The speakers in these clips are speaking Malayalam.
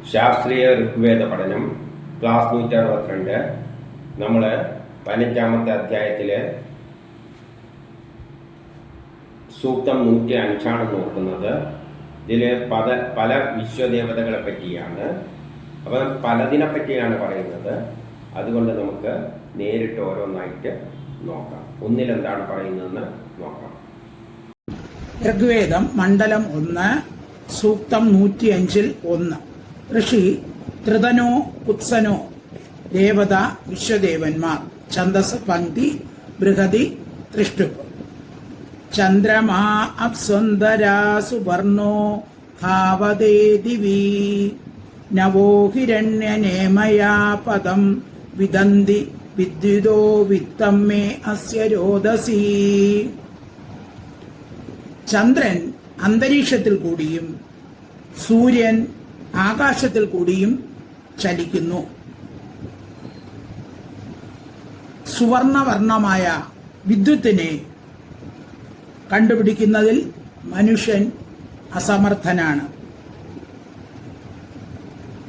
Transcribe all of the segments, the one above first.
ശാസ്ത്രീയ ഋഗ്വേദ പഠനം ക്ലാസ് 162. നമ്മൾ 15-ാമത്തെ അധ്യായത്തിലെ സൂക്തം 105 നോക്കുന്നത്. ഇതിൽ പല വിശ്വദേവതകളെ പറ്റിയാണ്. അപ്പം പലതിനെ പറ്റിയാണ് പറയുന്നത്. അതുകൊണ്ട് നമുക്ക് നേരിട്ട് ഓരോന്നായിട്ട് നോക്കാം. ഒന്നിലെന്താണ് പറയുന്നതെന്ന് നോക്കാം. ഋഗ്വേദം മണ്ഡലം 1 സൂക്തം 105 ഋഷി ത്രിതനോ കുത്സനോ ദേവത വിശ്വദേവന്മാർ. ഛന്ദസ് പങ്ക്തി ബൃഹതി തൃഷ്ടുപ്. ചന്ദ്രമാ അപ്സുന്ദരാ സുവർണോ ധാവതേ ദിവി നവോ ഹിരണ്യനേമയാ പദം വിദന്തി വിദ്യുതോ വിത്തം മേ അസ്യ രോദസി. ചന്ദ്രൻ അന്തരീക്ഷത്തിൽ കൂടിയും സൂര്യൻ ആകാശത്തിൽ കൂടിയും ചലിക്കുന്നു. സുവർണവർണ്ണമായ വിദ്യുത്തിനെ കണ്ടുപിടിക്കുന്നതിൽ മനുഷ്യൻ അസമർത്ഥനാണ്.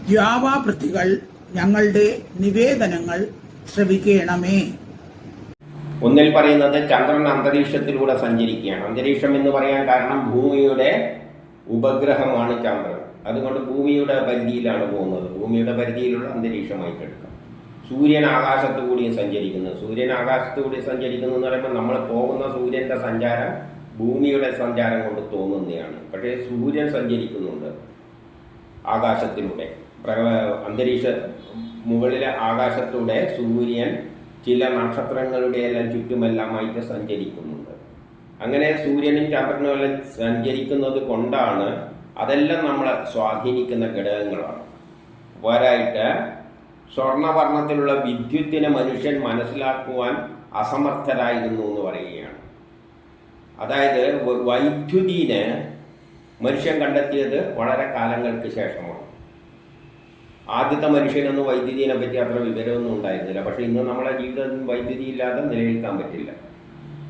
ദ്യാവാപൃഥ്വികൾ ഞങ്ങളുടെ നിവേദനങ്ങൾ ശ്രവിക്കണമേ. ഒന്നിൽ പറയുന്നത് ചന്ദ്രൻ അന്തരീക്ഷത്തിലൂടെ സഞ്ചരിക്കുകയാണ്. അന്തരീക്ഷം എന്ന് പറയാൻ കാരണം ഭൂമിയുടെ ഉപഗ്രഹമാണ് ചന്ദ്രൻ. അതുകൊണ്ട് ഭൂമിയുടെ പരിധിയിലാണ് പോകുന്നത്. ഭൂമിയുടെ പരിധിയിലുള്ള അന്തരീക്ഷമായിട്ട് എടുക്കാം. സൂര്യൻ ആകാശത്തു കൂടിയും സഞ്ചരിക്കുന്നത്. സൂര്യൻ ആകാശത്തു കൂടി സഞ്ചരിക്കുന്നു എന്ന് പറയുമ്പോൾ നമ്മൾ പോകുന്ന സൂര്യന്റെ സഞ്ചാരം ഭൂമിയുടെ സഞ്ചാരം കൊണ്ട് തോന്നുന്നതാണ്. പക്ഷേ സൂര്യൻ സഞ്ചരിക്കുന്നുണ്ട് ആകാശത്തിലൂടെ. അന്തരീക്ഷ മുകളിലെ ആകാശത്തൂടെ സൂര്യൻ ചില നക്ഷത്രങ്ങളുടെ എല്ലാം ചുറ്റുമെല്ലാമായിട്ട് സഞ്ചരിക്കുന്നുണ്ട്. അങ്ങനെ സൂര്യനും ചന്ദ്രനും എല്ലാം സഞ്ചരിക്കുന്നത് കൊണ്ടാണ് അതെല്ലാം നമ്മളെ സ്വാധീനിക്കുന്ന ഘടകങ്ങളാണ്. പോരായിട്ട് സ്വർണവർണ്ണത്തിലുള്ള വിദ്യുത്തിനെ മനുഷ്യൻ മനസ്സിലാക്കുവാൻ അസമർത്ഥരായിരുന്നു എന്ന് പറയുകയാണ്. അതായത് വൈദ്യുതിനെ മനുഷ്യൻ കണ്ടെത്തിയത് വളരെ കാലങ്ങൾക്ക് ശേഷമാണ്. ആദ്യത്തെ മനുഷ്യനൊന്നും വൈദ്യുതിനെ പറ്റി അത്ര വിവരമൊന്നും ഉണ്ടായിരുന്നില്ല. പക്ഷെ ഇന്ന് നമ്മളെ ജീവിതത്തിൽ വൈദ്യുതി ഇല്ലാതെ നിലനിൽക്കാൻ പറ്റില്ല.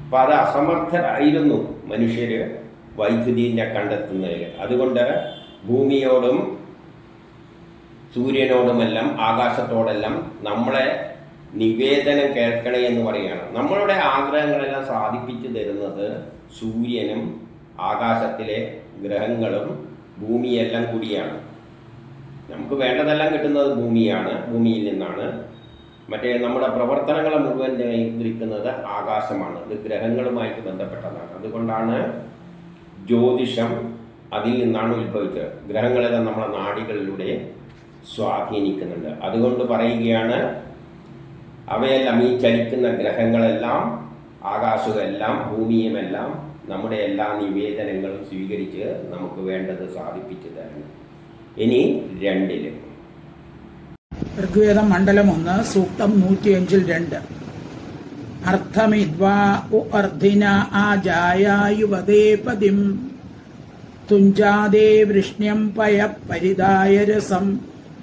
അപ്പം അത് അസമർത്ഥരായിരുന്നു മനുഷ്യർ വൈദ്യുതിനെ കണ്ടെത്തുന്നതിൽ. അതുകൊണ്ട് ഭൂമിയോടും സൂര്യനോടുമെല്ലാം ആകാശത്തോടെല്ലാം നമ്മളെ നിവേദനം കേൾക്കണേ എന്ന് പറയുകയാണ്. നമ്മളുടെ ആഗ്രഹങ്ങളെല്ലാം സാധിപ്പിച്ചു തരുന്നത് സൂര്യനും ആകാശത്തിലെ ഗ്രഹങ്ങളും ഭൂമിയെല്ലാം കൂടിയാണ്. നമുക്ക് വേണ്ടതെല്ലാം കിട്ടുന്നത് ഭൂമിയിൽ നിന്നാണ്. മറ്റേ നമ്മുടെ പ്രവർത്തനങ്ങളെ മുഴുവൻ നിയന്ത്രിക്കുന്നത് ആകാശമാണ്. ഇത് ഗ്രഹങ്ങളുമായിട്ട് ബന്ധപ്പെട്ടതാണ്. അതുകൊണ്ടാണ് ജ്യോതിഷം അതിൽ നിന്നാണ് ഉത്ഭവിച്ചത്. ഗ്രഹങ്ങളെല്ലാം നമ്മളെ നാഡികളിലൂടെ സ്വാധീനിക്കുന്നുണ്ട്. അതുകൊണ്ട് പറയുകയാണ്, അവയെല്ലാം ഈ ചലിക്കുന്ന ഗ്രഹങ്ങളെല്ലാം ആകാശമെല്ലാം ഭൂമിയുമെല്ലാം നമ്മുടെ എല്ലാ നിവേദനങ്ങളും സ്വീകരിച്ച് നമുക്ക് വേണ്ടത് സാധിപ്പിച്ചു തരണം. ഇനി 2 ഋഗ്വേദം മണ്ഡലം 1 സൂക്തം 105 അർത്ഥമിദ്വാ അർദ്ധിന ആജായുവതേ പതിം തുഞ്ചാദേ വൃഷ്ണ്യം പയ പരിദായ രസം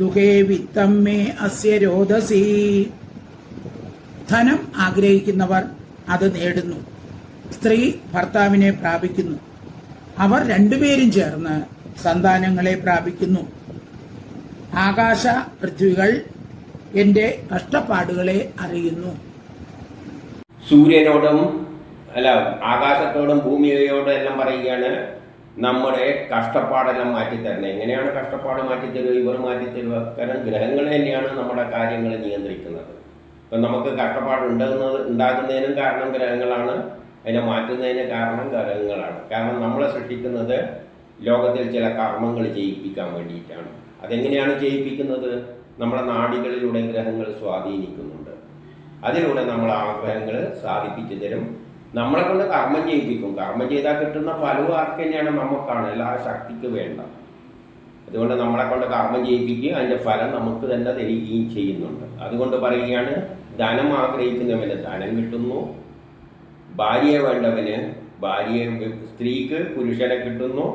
ദുഹേ വിത്തം മേ അസ്യ രോദസി. ധനം ആഗ്രഹിക്കുന്നവർ അത് നേടുന്നു. സ്ത്രീ ഭർത്താവിനെ പ്രാപിക്കുന്നു. അവർ രണ്ടുപേരും ചേർന്ന് സന്താനങ്ങളെ പ്രാപിക്കുന്നു. ആകാശ പൃഥ്വികൾ എൻ്റെ കഷ്ടപ്പാടുകളെ അറിയുന്നു. സൂര്യനോടും ആകാശത്തോടും ഭൂമിയോടും എല്ലാം പറയുകയാണ്, നമ്മുടെ കഷ്ടപ്പാടെല്ലാം മാറ്റിത്തരണം. എങ്ങനെയാണ് കഷ്ടപ്പാട് മാറ്റിത്തരുക? ഇവർ മാറ്റിത്തരുക. കാരണം ഗ്രഹങ്ങൾ തന്നെയാണ് നമ്മുടെ കാര്യങ്ങൾ നിയന്ത്രിക്കുന്നത്. ഇപ്പം നമുക്ക് കഷ്ടപ്പാട് ഉണ്ടാകുന്നതിനും കാരണം ഗ്രഹങ്ങളാണ്. അതിനെ മാറ്റുന്നതിന് കാരണം ഗ്രഹങ്ങളാണ്. കാരണം നമ്മളെ സൃഷ്ടിക്കുന്നത് ലോകത്തിൽ ചില കർമ്മങ്ങൾ ചെയ്യിപ്പിക്കാൻ വേണ്ടിയിട്ടാണ്. അതെങ്ങനെയാണ് ചെയ്യിപ്പിക്കുന്നത്? നമ്മളെ നാഡികളിലൂടെ ഗ്രഹങ്ങൾ സ്വാധീനിക്കുന്നുണ്ട്. അതിലൂടെ നമ്മൾ ആഗ്രഹങ്ങൾ സാധിപ്പിച്ചു തരും. നമ്മളെ കൊണ്ട് കർമ്മം ചെയ്യിപ്പിക്കും. കർമ്മം ചെയ്താൽ കിട്ടുന്ന ഫലവും ആർക്ക് തന്നെയാണ്? നമുക്കാണ്. എല്ലാ ശക്തിക്ക് വേണ്ട. അതുകൊണ്ട് നമ്മളെ കൊണ്ട് കർമ്മം ചെയ്യിപ്പിക്കുകയും അതിൻ്റെ ഫലം നമുക്ക് തന്നെ തരികയും ചെയ്യുന്നുണ്ട്. അതുകൊണ്ട് പറയുകയാണ്, ധനം ആഗ്രഹിക്കുന്നവന് ധനം കിട്ടുന്നു, ഭാര്യയെ വേണ്ടവന് സ്ത്രീക്ക് പുരുഷനെ കിട്ടുന്നു.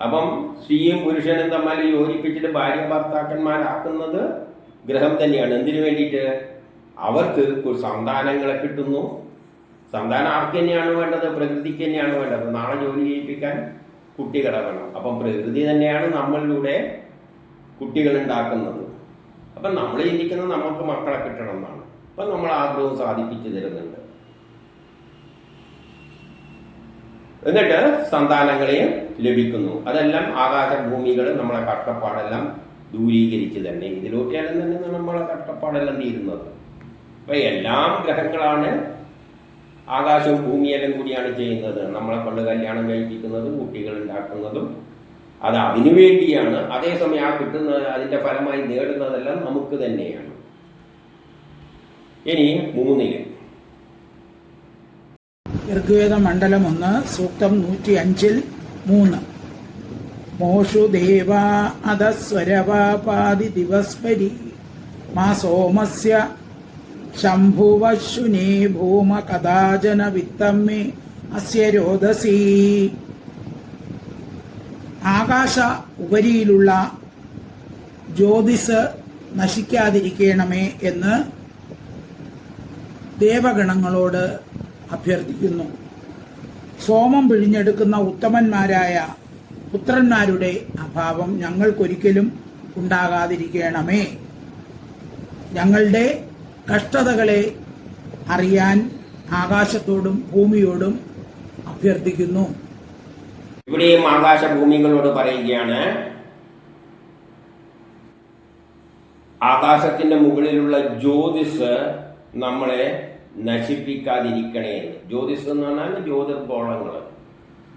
അപ്പം സ്ത്രീയും പുരുഷനും തമ്മിൽ യോജിപ്പിച്ചിട്ട് ഭാര്യ ഭർത്താക്കന്മാരാക്കുന്നത് ഗ്രഹം തന്നെയാണ്. എന്തിനു വേണ്ടിയിട്ട്? അവർക്ക് സന്താനങ്ങളെ കിട്ടുന്നു. സന്താനം ആർക്ക് തന്നെയാണ് വേണ്ടത്? പ്രകൃതിക്ക് തന്നെയാണ് വേണ്ടത്. നാളെ ജോലി ചെയ്യിപ്പിക്കാൻ കുട്ടികളെ വേണം. അപ്പം പ്രകൃതി തന്നെയാണ് നമ്മളിലൂടെ കുട്ടികൾ ഉണ്ടാക്കുന്നത്. അപ്പം നമ്മൾ ചിന്തിക്കുന്നത് നമുക്ക് മക്കളെ കിട്ടണം എന്നാണ്. അപ്പം നമ്മൾ ആഗ്രഹവും സാധിപ്പിച്ചു തരുന്നുണ്ട്. എന്നിട്ട് സന്താനങ്ങളെയും ലഭിക്കുന്നു. അതെല്ലാം ആകാശഭൂമികൾ നമ്മളെ കഷ്ടപ്പാടെല്ലാം ദൂരീകരിച്ച് തന്നെ ഇതിലൂടെയെല്ലാം തന്നെ നമ്മളെ കഷ്ടപ്പാടെല്ലാം തീരുന്നത്. അപ്പം എല്ലാം ഗ്രഹങ്ങളാണ് ആകാശവും ഭൂമിയെല്ലാം കൂടിയാണ് ചെയ്യുന്നത്. നമ്മളെ കൊണ്ട് കല്യാണം കഴിപ്പിക്കുന്നതും കുട്ടികൾ ഉണ്ടാക്കുന്നതും അത് അതിനു വേണ്ടിയാണ്. അതേസമയം ആ കിട്ടുന്നത് അതിൻ്റെ ഫലമായി നേടുന്നതെല്ലാം നമുക്ക് തന്നെയാണ്. ഇനി 3 ഋഗ്വേദ മണ്ഡലം 1 സൂക്തം 105 3 മോഷു ദേവാ അധസ്വരവാപാതി ദിവസ്പരി മാ സോമസ്യ ശംഭുവശ്ശുനേ ഭൂമ കഥാചന വിത്തമ്മേ അസ്യ രോദസി. ആകാശ ഉപരിയിലുള്ള ജ്യോതിസ് നശിക്കാതിരിക്കണമേ എന്ന് ദേവഗണങ്ങളോട് അഭ്യർത്ഥിക്കുന്നു. സോമം പിഴിഞ്ഞെടുക്കുന്ന ഉത്തമന്മാരായ പുത്രന്മാരുടെ അഭാവം ഞങ്ങൾക്കൊരിക്കലും ഉണ്ടാകാതിരിക്കണമേ. ഞങ്ങളുടെ കഷ്ടതകളെ അറിയാൻ ആകാശത്തോടും ഭൂമിയോടും അഭ്യർത്ഥിക്കുന്നു. ഇവിടെയും ആകാശഭൂമികളോട് പറയുകയാണ്, ആകാശത്തിന്റെ മുകളിലുള്ള ജ്യോതിസ് നമ്മളെ നശിപ്പിക്കാതിരിക്കണേ എന്ന്. ജ്യോതിസ് എന്ന് പറഞ്ഞാൽ ജ്യോതിർഗോളങ്ങൾ,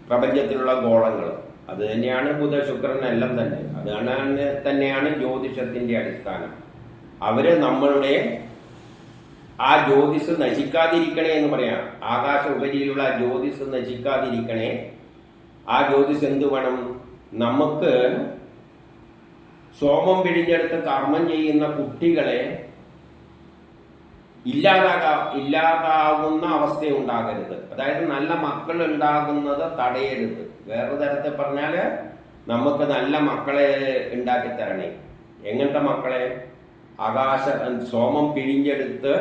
പ്രപഞ്ചത്തിലുള്ള ഗോളങ്ങൾ. അത് തന്നെയാണ് ബുധ ശുക്രൻ എല്ലാം തന്നെ. അതാണ് തന്നെയാണ് ജ്യോതിഷത്തിന്റെ അടിസ്ഥാനം. അവര് നമ്മളുടെ ആ ജ്യോതിസ് നശിക്കാതിരിക്കണേ എന്ന് പറയാം. ആകാശ ഉപരിയിലുള്ള ജ്യോതിസ് നശിക്കാതിരിക്കണേ. ആ ജ്യോതിസ് എന്ത് വേണം? നമുക്ക് സോമം പിഴിഞ്ഞെടുത്ത് കർമ്മം ചെയ്യുന്ന കുട്ടികളെ ഇല്ലാതാവുന്ന അവസ്ഥ ഉണ്ടാകരുത്. അതായത് നല്ല മക്കൾ ഉണ്ടാകുന്നത് തടയരുത്. വേറൊരു തരത്തിൽ പറഞ്ഞാൽ നമുക്ക് നല്ല മക്കളെ ഉണ്ടാക്കി തരണേ. എങ്ങനത്തെ മക്കളെ? സോമം പിഴിഞ്ഞെടുത്ത്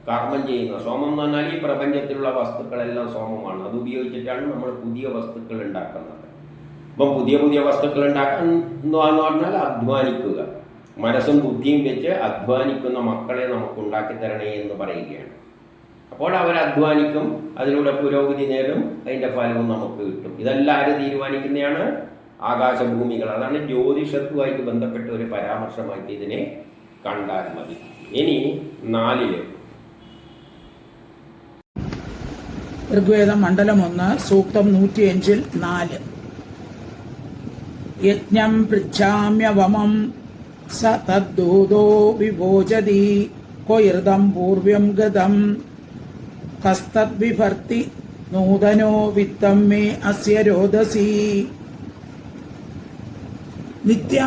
കർമ്മം ചെയ്യുന്ന. സോമം എന്ന് പറഞ്ഞാൽ ഈ പ്രപഞ്ചത്തിലുള്ള വസ്തുക്കളെല്ലാം സോമമാണ്. അത് ഉപയോഗിച്ചിട്ടാണ് നമ്മൾ പുതിയ വസ്തുക്കൾ ഉണ്ടാക്കുന്നത്. അപ്പം പുതിയ വസ്തുക്കൾ ഉണ്ടാക്കാൻ എന്ന് പറഞ്ഞാൽ അധ്വാനിക്കുക. മനസ്സും ബുദ്ധിയും വെച്ച് അധ്വാനിക്കുന്ന മക്കളെ നമുക്ക് ഉണ്ടാക്കി തരണേ എന്ന് പറയുകയാണ്. അപ്പോൾ അവർ അധ്വാനിക്കും, അതിലൂടെ പുരോഗതി നേടും, അതിൻ്റെ ഫലവും നമുക്ക് കിട്ടും. ഇതെല്ലാവരും തീരുമാനിക്കുന്നതാണ് ആകാശഭൂമികൾ. അതാണ് ജ്യോതിഷത്വമായിട്ട് ബന്ധപ്പെട്ട ഒരു പരാമർശമായിട്ട് ഇതിനെ കണ്ടാൽ മതി. ഇനി 4 ഋഗ്വേദം മണ്ഡലം 1 സൂക്തം 105 4 യജ്ഞം പൃച്ഛാമ്യവമം സ തദ്ദൂതോ വിഭോജതി കൊയർദം പൂർവ്യം ഗതം കസ്തദ്വിഭർത്തി നൂതനോ വിത്തം മേ അസ്യ രോദസി. നിത്യ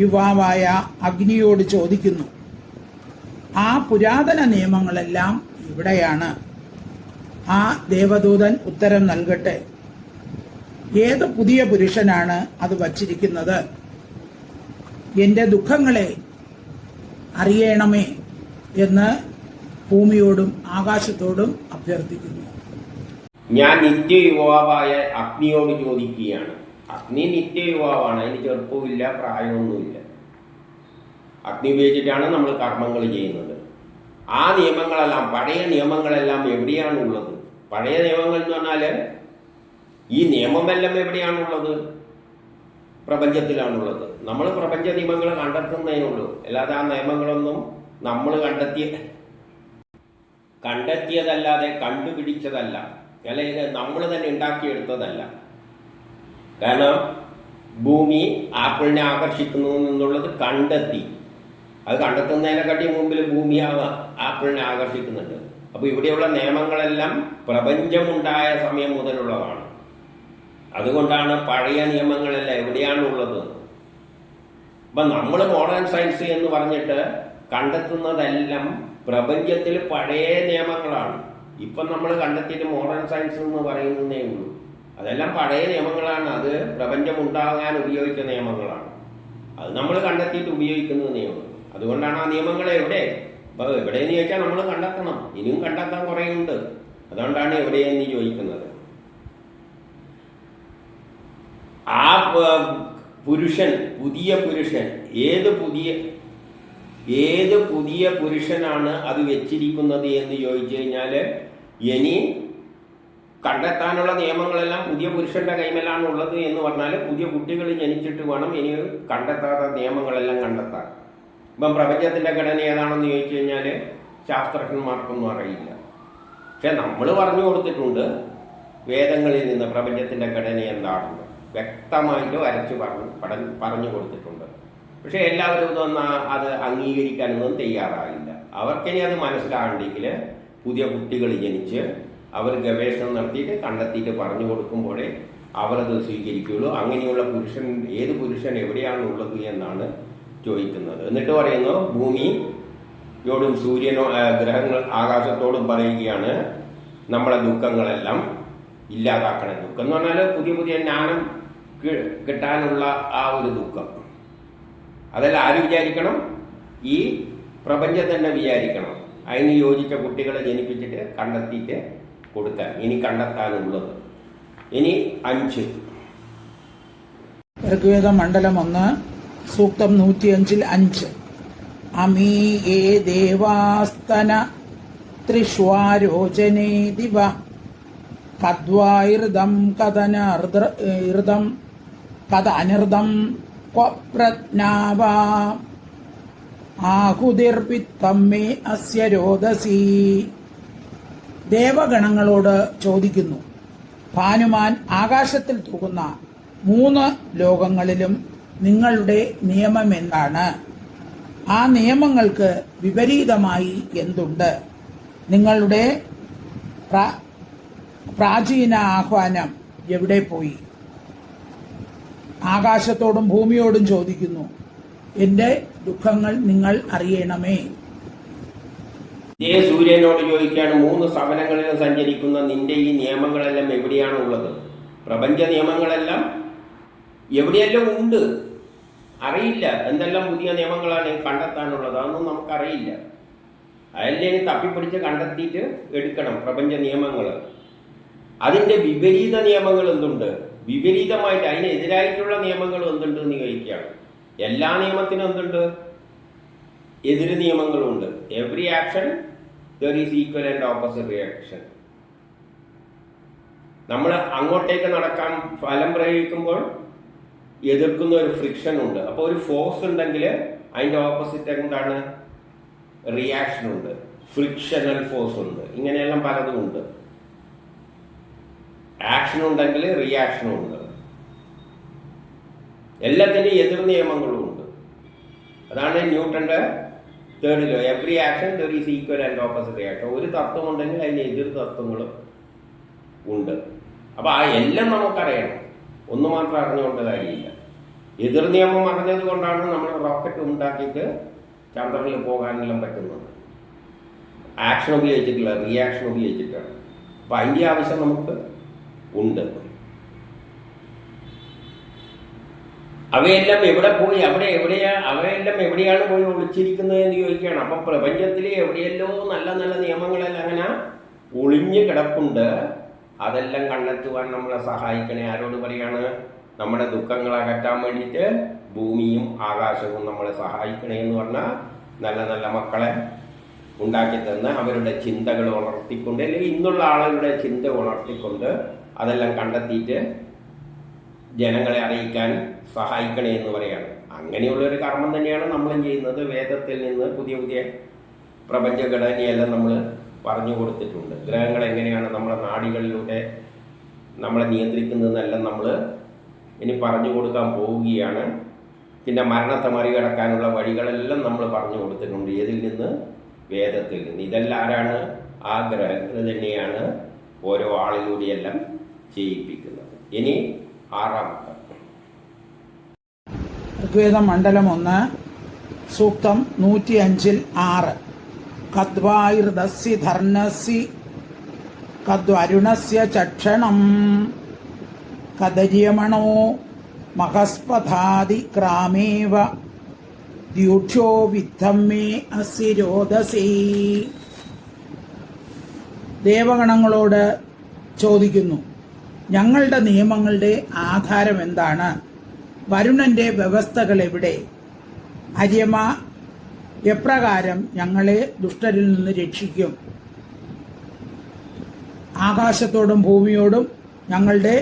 യുവാവായ അഗ്നിയോട് ചോദിക്കുന്നു, ആ പുരാതന നിയമങ്ങളെല്ലാം ഇവിടെയാണ്. ആ ദേവദൂതൻ ഉത്തരം നൽകട്ടെ. ഏത് പുതിയ പുരുഷനാണ് അത് വച്ചിരിക്കുന്നത്? എൻ്റെ ദുഃഖങ്ങളെ അറിയണമേ എന്ന് ഭൂമിയോടും ആകാശത്തോടും അഭ്യർത്ഥിക്കുന്നു. ഞാൻ നിത്യയുവാവായ അഗ്നിയോട് ചോദിക്കുകയാണ്. അഗ്നി നിത്യയുവാവാണ്. അതിന് ചെറുപ്പവുമില്ല, പ്രായമൊന്നുമില്ല. അഗ്നി ഉപയോഗിച്ചിട്ടാണ് നമ്മൾ കർമ്മങ്ങൾ ചെയ്യുന്നത്. ആ നിയമങ്ങളെല്ലാം, പഴയ നിയമങ്ങളെല്ലാം എവിടെയാണുള്ളത്? പഴയ നിയമങ്ങൾ എന്ന് പറഞ്ഞാൽ ഈ നിയമമെല്ലാം എവിടെയാണുള്ളത്? പ്രപഞ്ചത്തിലാണുള്ളത്. നമ്മൾ പ്രപഞ്ച നിയമങ്ങൾ കണ്ടെത്തുന്നതിനുള്ളൂ. അല്ലാതെ ആ നിയമങ്ങളൊന്നും നമ്മൾ കണ്ടെത്തിയതല്ലാതെ കണ്ടുപിടിച്ചതല്ല. അല്ലെങ്കിൽ നമ്മൾ തന്നെ ഉണ്ടാക്കിയെടുത്തതല്ല. കാരണം ഭൂമി ആപ്പിളിനെ ആകർഷിക്കുന്നു എന്നുള്ളത് കണ്ടെത്തി. അത് കണ്ടെത്തുന്നതിനെക്കാട്ടി മുമ്പിൽ ഭൂമി ആപ്പിളിനെ ആകർഷിക്കുന്നുണ്ട്. അപ്പോൾ ഇവിടെയുള്ള നിയമങ്ങളെല്ലാം പ്രപഞ്ചമുണ്ടായ സമയം മുതലുള്ളതാണ്. അതുകൊണ്ടാണ് പഴയ നിയമങ്ങളെല്ലാം എവിടെയാണുള്ളത്. അപ്പം നമ്മൾ മോഡേൺ സയൻസ് എന്ന് പറഞ്ഞിട്ട് കണ്ടെത്തുന്നതെല്ലാം പ്രപഞ്ചത്തിൽ പഴയ നിയമങ്ങളാണ്. ഇപ്പം നമ്മൾ കണ്ടെത്തിയിട്ട് മോഡേൺ സയൻസ് എന്ന് പറയുന്നതേ ഉള്ളൂ. അതെല്ലാം പഴയ നിയമങ്ങളാണ്. അത് പ്രപഞ്ചം ഉണ്ടാകാൻ ഉപയോഗിച്ച നിയമങ്ങളാണ്. അത് നമ്മൾ കണ്ടെത്തിയിട്ട് ഉപയോഗിക്കുന്നതേ ഉള്ളൂ. അതുകൊണ്ടാണ് ആ നിയമങ്ങൾ എവിടെ. അപ്പോൾ എവിടെയെന്ന് ചോദിച്ചാൽ നമ്മൾ കണ്ടെത്തണം. ഇനിയും കണ്ടെത്താൻ കുറേ ഉണ്ട്. അതുകൊണ്ടാണ് എവിടെയെന്ന് ചോദിക്കുന്നത്. ആ പുരുഷൻ, പുതിയ പുരുഷൻ, ഏത് പുതിയ പുരുഷനാണ് അത് വെച്ചിരിക്കുന്നത് എന്ന് ചോദിച്ചു കഴിഞ്ഞാൽ, ഇനി കണ്ടെത്താനുള്ള നിയമങ്ങളെല്ലാം പുതിയ പുരുഷന്റെ കൈമേലാണ് ഉള്ളത് എന്ന് പറഞ്ഞാൽ പുതിയ കുട്ടികൾ ജനിച്ചിട്ട് വേണം ഇനി കണ്ടെത്താത്ത നിയമങ്ങളെല്ലാം കണ്ടെത്താൻ. ഇപ്പം പ്രപഞ്ചത്തിന്റെ ഘടന ഏതാണെന്ന് ചോദിച്ചു കഴിഞ്ഞാൽ ശാസ്ത്രജ്ഞന്മാർക്കൊന്നും അറിയില്ല. പക്ഷെ നമ്മൾ പറഞ്ഞു കൊടുത്തിട്ടുണ്ട് വേദങ്ങളിൽ നിന്ന് പ്രപഞ്ചത്തിന്റെ ഘടന എന്താണെന്ന് വ്യക്തമായിട്ട് വരച്ച് പറഞ്ഞു കൊടുത്തിട്ടുണ്ട്. പക്ഷെ എല്ലാവരും ഇതൊന്നും അത് അംഗീകരിക്കാനൊന്നും തയ്യാറായില്ല. അവർക്കിനി അത് മനസ്സിലാകണ്ടെങ്കിൽ പുതിയ കുട്ടികൾ ജനിച്ച് അവർ ഗവേഷണം നടത്തിയിട്ട് കണ്ടെത്തിയിട്ട് പറഞ്ഞു കൊടുക്കുമ്പോഴേ അവരത് സ്വീകരിക്കുകയുള്ളൂ. അങ്ങനെയുള്ള പുരുഷൻ, ഏത് പുരുഷൻ എവിടെയാണുള്ളത് എന്നാണ് ചോദിക്കുന്നത്. എന്നിട്ട് പറയുന്നു, ഭൂമിയോടും സൂര്യനോ ഗ്രഹങ്ങൾ ആകാശത്തോടും പറയുകയാണ് നമ്മളെ ദുഃഖങ്ങളെല്ലാം ഇല്ലാതാക്കണം. ദുഃഖം എന്ന് പറഞ്ഞാൽ പുതിയ ജ്ഞാനം കിട്ടാനുള്ള ആ ഒരു ദുഃഖം. അതെല്ലാം ആര് വിചാരിക്കണം? ഈ പ്രപഞ്ചം തന്നെ വിചാരിക്കണം. അതിന് യോജിച്ച കുട്ടികളെ ജനിപ്പിച്ചിട്ട് കണ്ടെത്തിയിട്ട് കൊടുക്കാൻ. ഇനി കണ്ടെത്താനുള്ളത് ഇനി 5. ഋഗ്വേദ മണ്ഡലം 1 സൂക്തം 105 5. അമീ ഏ ദേവാസ്തന ത്രിഷ്വാരോചനേ ദിവ കദ്വായിർദം കദനിർദം ക്വപ്രജ്ഞാവാ ആഹുതിർപിത്തം മേ അസ്യ രോദസി. ദേവഗണങ്ങളോട് ചോദിക്കുന്നു, ഭാനുമാൻ ആകാശത്തിൽ തൂകുന്ന 3 ലോകങ്ങളിലും നിങ്ങളുടെ നിയമം എന്താണ്? ആ നിയമങ്ങൾക്ക് വിപരീതമായി എന്തുണ്ട്? നിങ്ങളുടെ പ്രാചീന ആഹ്വാനം എവിടെ പോയി? ആകാശത്തോടും ഭൂമിയോടും ചോദിക്കുന്നു, എന്റെ ദുഃഖങ്ങൾ നിങ്ങൾ അറിയണമേ. ഇതേ സൂര്യനോട് ചോദിക്കുകയാണ്, 3 സവനങ്ങളിലും സഞ്ചരിക്കുന്ന നിന്റെ ഈ നിയമങ്ങളെല്ലാം എവിടെയാണ് ഉള്ളത്? പ്രപഞ്ച നിയമങ്ങളെല്ലാം എവിടെയെല്ലാം ഉണ്ട്, അറിയില്ല. എന്തെല്ലാം പുതിയ നിയമങ്ങളാണ് കണ്ടെത്താനുള്ളത്, അതൊന്നും നമുക്കറിയില്ല. അതെല്ലാം തപ്പിപ്പിടിച്ച് കണ്ടെത്തിയിട്ട് എടുക്കണം പ്രപഞ്ച നിയമങ്ങൾ. അതിൻ്റെ വിപരീത നിയമങ്ങൾ എന്തുണ്ട്? വിപരീതമായിട്ട് അതിനെതിരായിട്ടുള്ള നിയമങ്ങൾ എന്തുണ്ട് എന്ന് ചോദിക്കുകയാണ്. എല്ലാ നിയമത്തിനും എന്തുണ്ട്? എതിര് നിയമങ്ങളുണ്ട്. Every action there is equal and opposite reaction. നമ്മൾ അങ്ങോട്ടേക്ക് നടക്കാൻ ഫലം പ്രയോഗിക്കുമ്പോൾ എതിർക്കുന്ന ഒരു ഫ്രിക്ഷൻ ഉണ്ട്. അപ്പോൾ ഒരു ഫോഴ്സ് ഉണ്ടെങ്കിൽ അതിൻ്റെ ഓപ്പോസിറ്റ് എന്താണ്? റിയാക്ഷൻ ഉണ്ട്, ഫ്രിക്ഷണൽ ഫോഴ്സ് ഉണ്ട്, ഇങ്ങനെയെല്ലാം പലതും ഉണ്ട്. ആക്ഷൻ ഉണ്ടെങ്കിൽ റിയാക്ഷനും ഉണ്ട്. എല്ലാത്തിൻ്റെയും എതിർ നിയമങ്ങളും ഉണ്ട്. അതാണ് ന്യൂട്ടന്റെ 3rd law. Every action there is equal and opposite reaction. ഒരു തത്വം ഉണ്ടെങ്കിൽ അതിന് എതിർ തത്വങ്ങളും ഉണ്ട്. അപ്പോൾ ആ എല്ലാം നമുക്കറിയണം. ഒന്ന് മാത്രം അറിഞ്ഞുകൊണ്ട് കാര്യമില്ല. എതിർ നിയമം അറിഞ്ഞത് കൊണ്ടാണ് നമ്മൾ റോക്കറ്റ് ഉണ്ടാക്കിയിട്ട് ചന്ദ്രനിൽ പോകാനെല്ലാം പറ്റുന്നത്. ആക്ഷൻ ഉപയോഗിച്ചിട്ടില്ല, റിയാക്ഷൻ ഉപയോഗിച്ചിട്ടാണ്. അപ്പം അതിൻ്റെ ആവശ്യം നമുക്ക് ഉണ്ട്. അവയെല്ലാം എവിടെ പോയി, അവയെല്ലാം എവിടെയാണ് പോയി ഒളിച്ചിരിക്കുന്നത് എന്ന് ചോദിക്കുകയാണ്. അപ്പം പ്രപഞ്ചത്തിൽ എവിടെയല്ലോ നല്ല നല്ല നിയമങ്ങളെല്ലാം അങ്ങനെ ഒളിഞ്ഞു കിടപ്പുണ്ട്. അതെല്ലാം കണ്ടെത്തുവാൻ നമ്മളെ സഹായിക്കണേ. ആരോട് പറയാണ്? നമ്മുടെ ദുഃഖങ്ങൾ അകറ്റാൻ വേണ്ടിയിട്ട് ഭൂമിയും ആകാശവും നമ്മളെ സഹായിക്കണേ എന്ന് പറഞ്ഞാൽ നല്ല നല്ല മക്കളെ ഉണ്ടാക്കി തന്ന് അവരുടെ ചിന്തകൾ ഉണർത്തിക്കൊണ്ട്, അല്ലെങ്കിൽ ഇന്നുള്ള ആളുകളുടെ ചിന്ത ഉണർത്തിക്കൊണ്ട് അതെല്ലാം കണ്ടെത്തിയിട്ട് ജനങ്ങളെ അറിയിക്കാൻ സഹായിക്കണേ എന്ന് പറയാണ്. അങ്ങനെയുള്ളൊരു കർമ്മം തന്നെയാണ് നമ്മളും ചെയ്യുന്നത്. വേദത്തിൽ നിന്ന് പുതിയ പുതിയ പ്രപഞ്ചഘടനയെല്ലാം നമ്മൾ പറഞ്ഞു കൊടുത്തിട്ടുണ്ട്. ഗ്രഹങ്ങൾ എങ്ങനെയാണ് നമ്മളെ നാഡികളിലൂടെ നമ്മളെ നിയന്ത്രിക്കുന്നതെന്നെല്ലാം നമ്മൾ ഇനി പറഞ്ഞു കൊടുക്കാൻ പോവുകയാണ്. പിന്നെ മരണത്തെ മറികടക്കാനുള്ള വഴികളെല്ലാം നമ്മൾ പറഞ്ഞു കൊടുത്തിട്ടുണ്ട്. ഏതിൽ നിന്ന്? വേദത്തിൽ നിന്ന്. ഇതെല്ലാം ആരാണ്? ആ ഗ്രഹങ്ങൾ തന്നെയാണ് ഓരോ ആളിലൂടെയെല്ലാം ചെയ്യിപ്പിക്കുന്നത്. ഇനി 6ാമത്തെ ഋഗ്വേദ മണ്ഡലം 1 സൂക്തം 105 6. കദ്വായിർദസ്യ ധർണസി കദ്വരുണസ്യ ചക്ഷണം കദര്യമണോ മഹസ്പഥാതി ക്രാമേവ ദ്യൂഠ്യോ വിദ്ധം മേ അസ്യ രോദസി. ദേവഗണങ്ങളോട് ചോദിക്കുന്നു, ഞങ്ങളുടെ നിയമങ്ങളുടെ ആധാരം എന്താണ്? വരുണന്റെ വ്യവസ്ഥകൾ എവിടെ? അര്യമ എപ്രകാരം ഞങ്ങളെ ദുഷ്ടരിൽ നിന്ന് രക്ഷിക്കും? ആകാശത്തോടും ഭൂമിയോടും ഞങ്ങളുടെ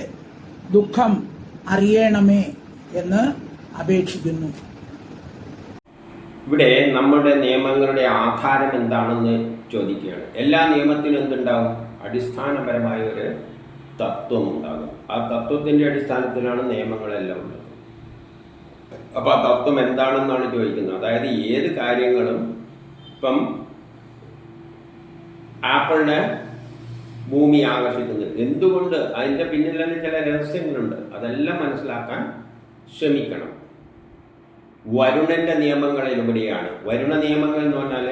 ദുഃഖം അറിയണമേ എന്ന് അപേക്ഷിക്കുന്നു. ഇവിടെ നമ്മുടെ നിയമങ്ങളുടെ ആധാരം എന്താണെന്ന് ചോദിക്കുകയാണ്. എല്ലാ നിയമത്തിനും എന്തുണ്ടാവും? അടിസ്ഥാനപരമായ ഒരു തത്വം ഉണ്ടാകും. ആ തത്വത്തിന്റെ അടിസ്ഥാനത്തിലാണ് നിയമങ്ങളെല്ലാം ഉള്ളത്. അപ്പൊ ആ തത്വം എന്താണെന്നാണ് ചോദിക്കുന്നത്. അതായത് ഏത് കാര്യങ്ങളും ഇപ്പം ആപ്പിളിനെ ഭൂമി ആകർഷിക്കുന്നത് എന്തുകൊണ്ട്, അതിന്റെ പിന്നിൽ തന്നെ ചില രഹസ്യങ്ങളുണ്ട്. അതെല്ലാം മനസ്സിലാക്കാൻ ശ്രമിക്കണം. വരുണന്റെ നിയമങ്ങളിലൂടെയാണ്. വരുണ നിയമങ്ങൾ എന്ന് പറഞ്ഞാൽ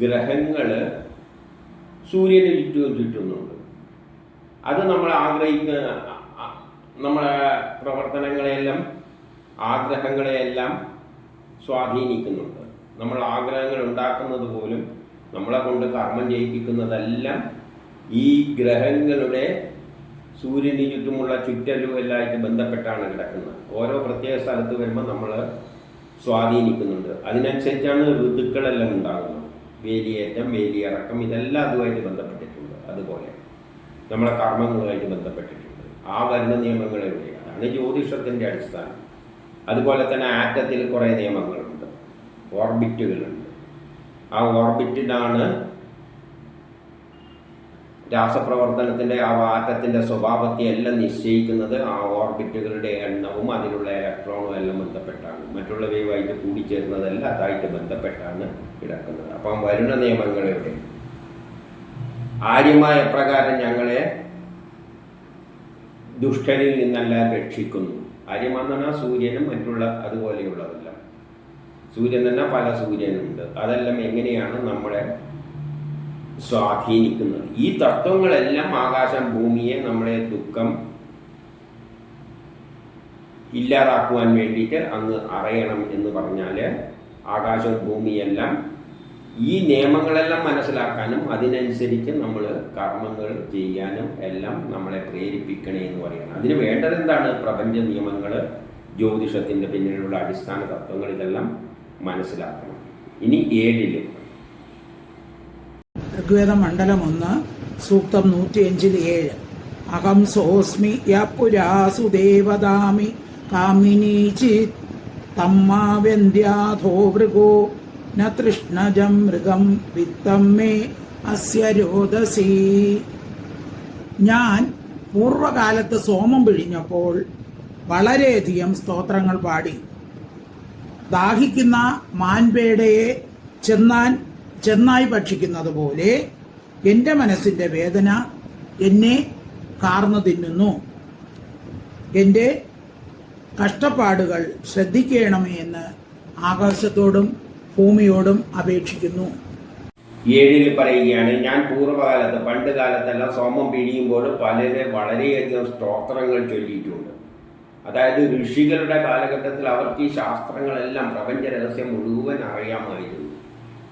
ഗ്രഹങ്ങള് സൂര്യന് ചുറ്റുന്നുണ്ട്. അത് നമ്മൾ നമ്മളെ പ്രവർത്തനങ്ങളെയെല്ലാം ആഗ്രഹങ്ങളെയെല്ലാം സ്വാധീനിക്കുന്നുണ്ട്. നമ്മൾ ആഗ്രഹങ്ങൾ ഉണ്ടാക്കുന്നത് പോലും നമ്മളെ കൊണ്ട് കർമ്മം ചെയ്യിപ്പിക്കുന്നതെല്ലാം ഈ ഗ്രഹങ്ങളുടെ സൂര്യന് ചുറ്റുമുള്ള ചുറ്റലും എല്ലാമായിട്ട് ബന്ധപ്പെട്ടാണ് കിടക്കുന്നത്. ഓരോ പ്രത്യേക സ്ഥലത്ത് വരുമ്പോൾ നമ്മൾ സ്വാധീനിക്കുന്നുണ്ട്. അതിനനുസരിച്ചാണ് ഋതുക്കളെല്ലാം ഉണ്ടാകുന്നത്. വേലിയേറ്റം, വേലിയിറക്കം, ഇതെല്ലാം അതുമായിട്ട് ബന്ധപ്പെട്ടിട്ടുണ്ട്. അതുപോലെ നമ്മളെ കർമ്മങ്ങളുമായിട്ട് ബന്ധപ്പെട്ടിട്ടുണ്ട്. ആ വരുന്ന നിയമങ്ങളിലൂടെ അതാണ് ജ്യോതിഷത്തിൻ്റെ അടിസ്ഥാനം. അതുപോലെ തന്നെ ആറ്റത്തിൽ കുറേ നിയമങ്ങളുണ്ട്, ഓർബിറ്റുകളുണ്ട്. ആ ഓർബിറ്റിലാണ് രാസപ്രവർത്തനത്തിൻ്റെ ആ ആറ്റത്തിൻ്റെ സ്വഭാവത്തെ എല്ലാം നിശ്ചയിക്കുന്നത്. ആ ഓർബിറ്റുകളുടെ എണ്ണവും അതിലുള്ള ഇലക്ട്രോണും എല്ലാം ബന്ധപ്പെട്ടാണ്. മറ്റുള്ളവയുമായിട്ട് കൂടിച്ചേരുന്നതെല്ലാം അതായിട്ട് ബന്ധപ്പെട്ടാണ് കിടക്കുന്നത്. അപ്പം വരുന്ന നിയമങ്ങളുടെ ആര്യമായ പ്രകാരം ഞങ്ങളെ ദുഷ്ടനിൽ നിന്നെല്ലാം രക്ഷിക്കുന്നു. ആര്യമെന്ന് പറഞ്ഞാൽ സൂര്യനും മറ്റുള്ള അതുപോലെയുള്ളതെല്ലാം. സൂര്യൻ തന്നെ പല സൂര്യനുണ്ട്. അതെല്ലാം എങ്ങനെയാണ് നമ്മളെ സ്വാധീനിക്കുന്നത്? ഈ തത്വങ്ങളെല്ലാം ആകാശം ഭൂമിയെ നമ്മളെ ദുഃഖം ഇല്ലാതാക്കുവാൻ വേണ്ടിയിട്ട് അങ്ങ് അറിയണം എന്ന് പറഞ്ഞാൽ ആകാശം ഭൂമിയെല്ലാം ഈ നിയമങ്ങളെല്ലാം മനസ്സിലാക്കാനും അതിനനുസരിച്ച് നമ്മൾ കർമ്മങ്ങൾ ചെയ്യാനും എല്ലാം നമ്മളെ പ്രേരിപ്പിക്കണേ എന്ന് പറയണം. അതിന് വേണ്ടത് എന്താണ്? പ്രപഞ്ച നിയമങ്ങൾ, ജ്യോതിഷത്തിൻ്റെ പിന്നിലുള്ള അടിസ്ഥാന തത്വങ്ങൾ, ഇതെല്ലാം മനസ്സിലാക്കണം. ഇനി 7 ഋഗ്വേദം മണ്ഡലം 1 സൂക്തം 105-7 അഹം സോസ്മി യപുരാസു ദേവദാമി കാമിനീചിത് തമ്മാവ്യന്ധ്യാധോ മൃഗോ ന തൃഷ്ണജം മൃഗം വിത്തം മേ അസ്യ രോദസി. ഞാൻ പൂർവകാലത്ത് സോമം പിഴിഞ്ഞപ്പോൾ വളരെയധികം സ്തോത്രങ്ങൾ പാടി. ദാഹിക്കുന്ന മാൻപേടയെ ചെന്നായി ഭക്ഷിക്കുന്നത് പോലെ എൻ്റെ മനസ്സിൻ്റെ വേദന എന്നെ കാർന്നു തിന്നുന്നു. എൻ്റെ കഷ്ടപ്പാടുകൾ ശ്രദ്ധിക്കണമേ എന്ന് ആകാശത്തോടും ഭൂമിയോടും അപേക്ഷിക്കുന്നു. 7 പറയുകയാണ്, ഞാൻ പൂർവ്വകാലത്ത് പണ്ട് കാലത്തെല്ലാം സോമം പിഴിയുമ്പോൾ പലരെ വളരെയധികം സ്തോത്രങ്ങൾ ചൊല്ലിയിട്ടുണ്ട്. അതായത് ഋഷികളുടെ കാലഘട്ടത്തിൽ അവർക്ക് ഈ ശാസ്ത്രങ്ങളെല്ലാം, പ്രപഞ്ച രഹസ്യം മുഴുവൻ അറിയാമായിരുന്നു.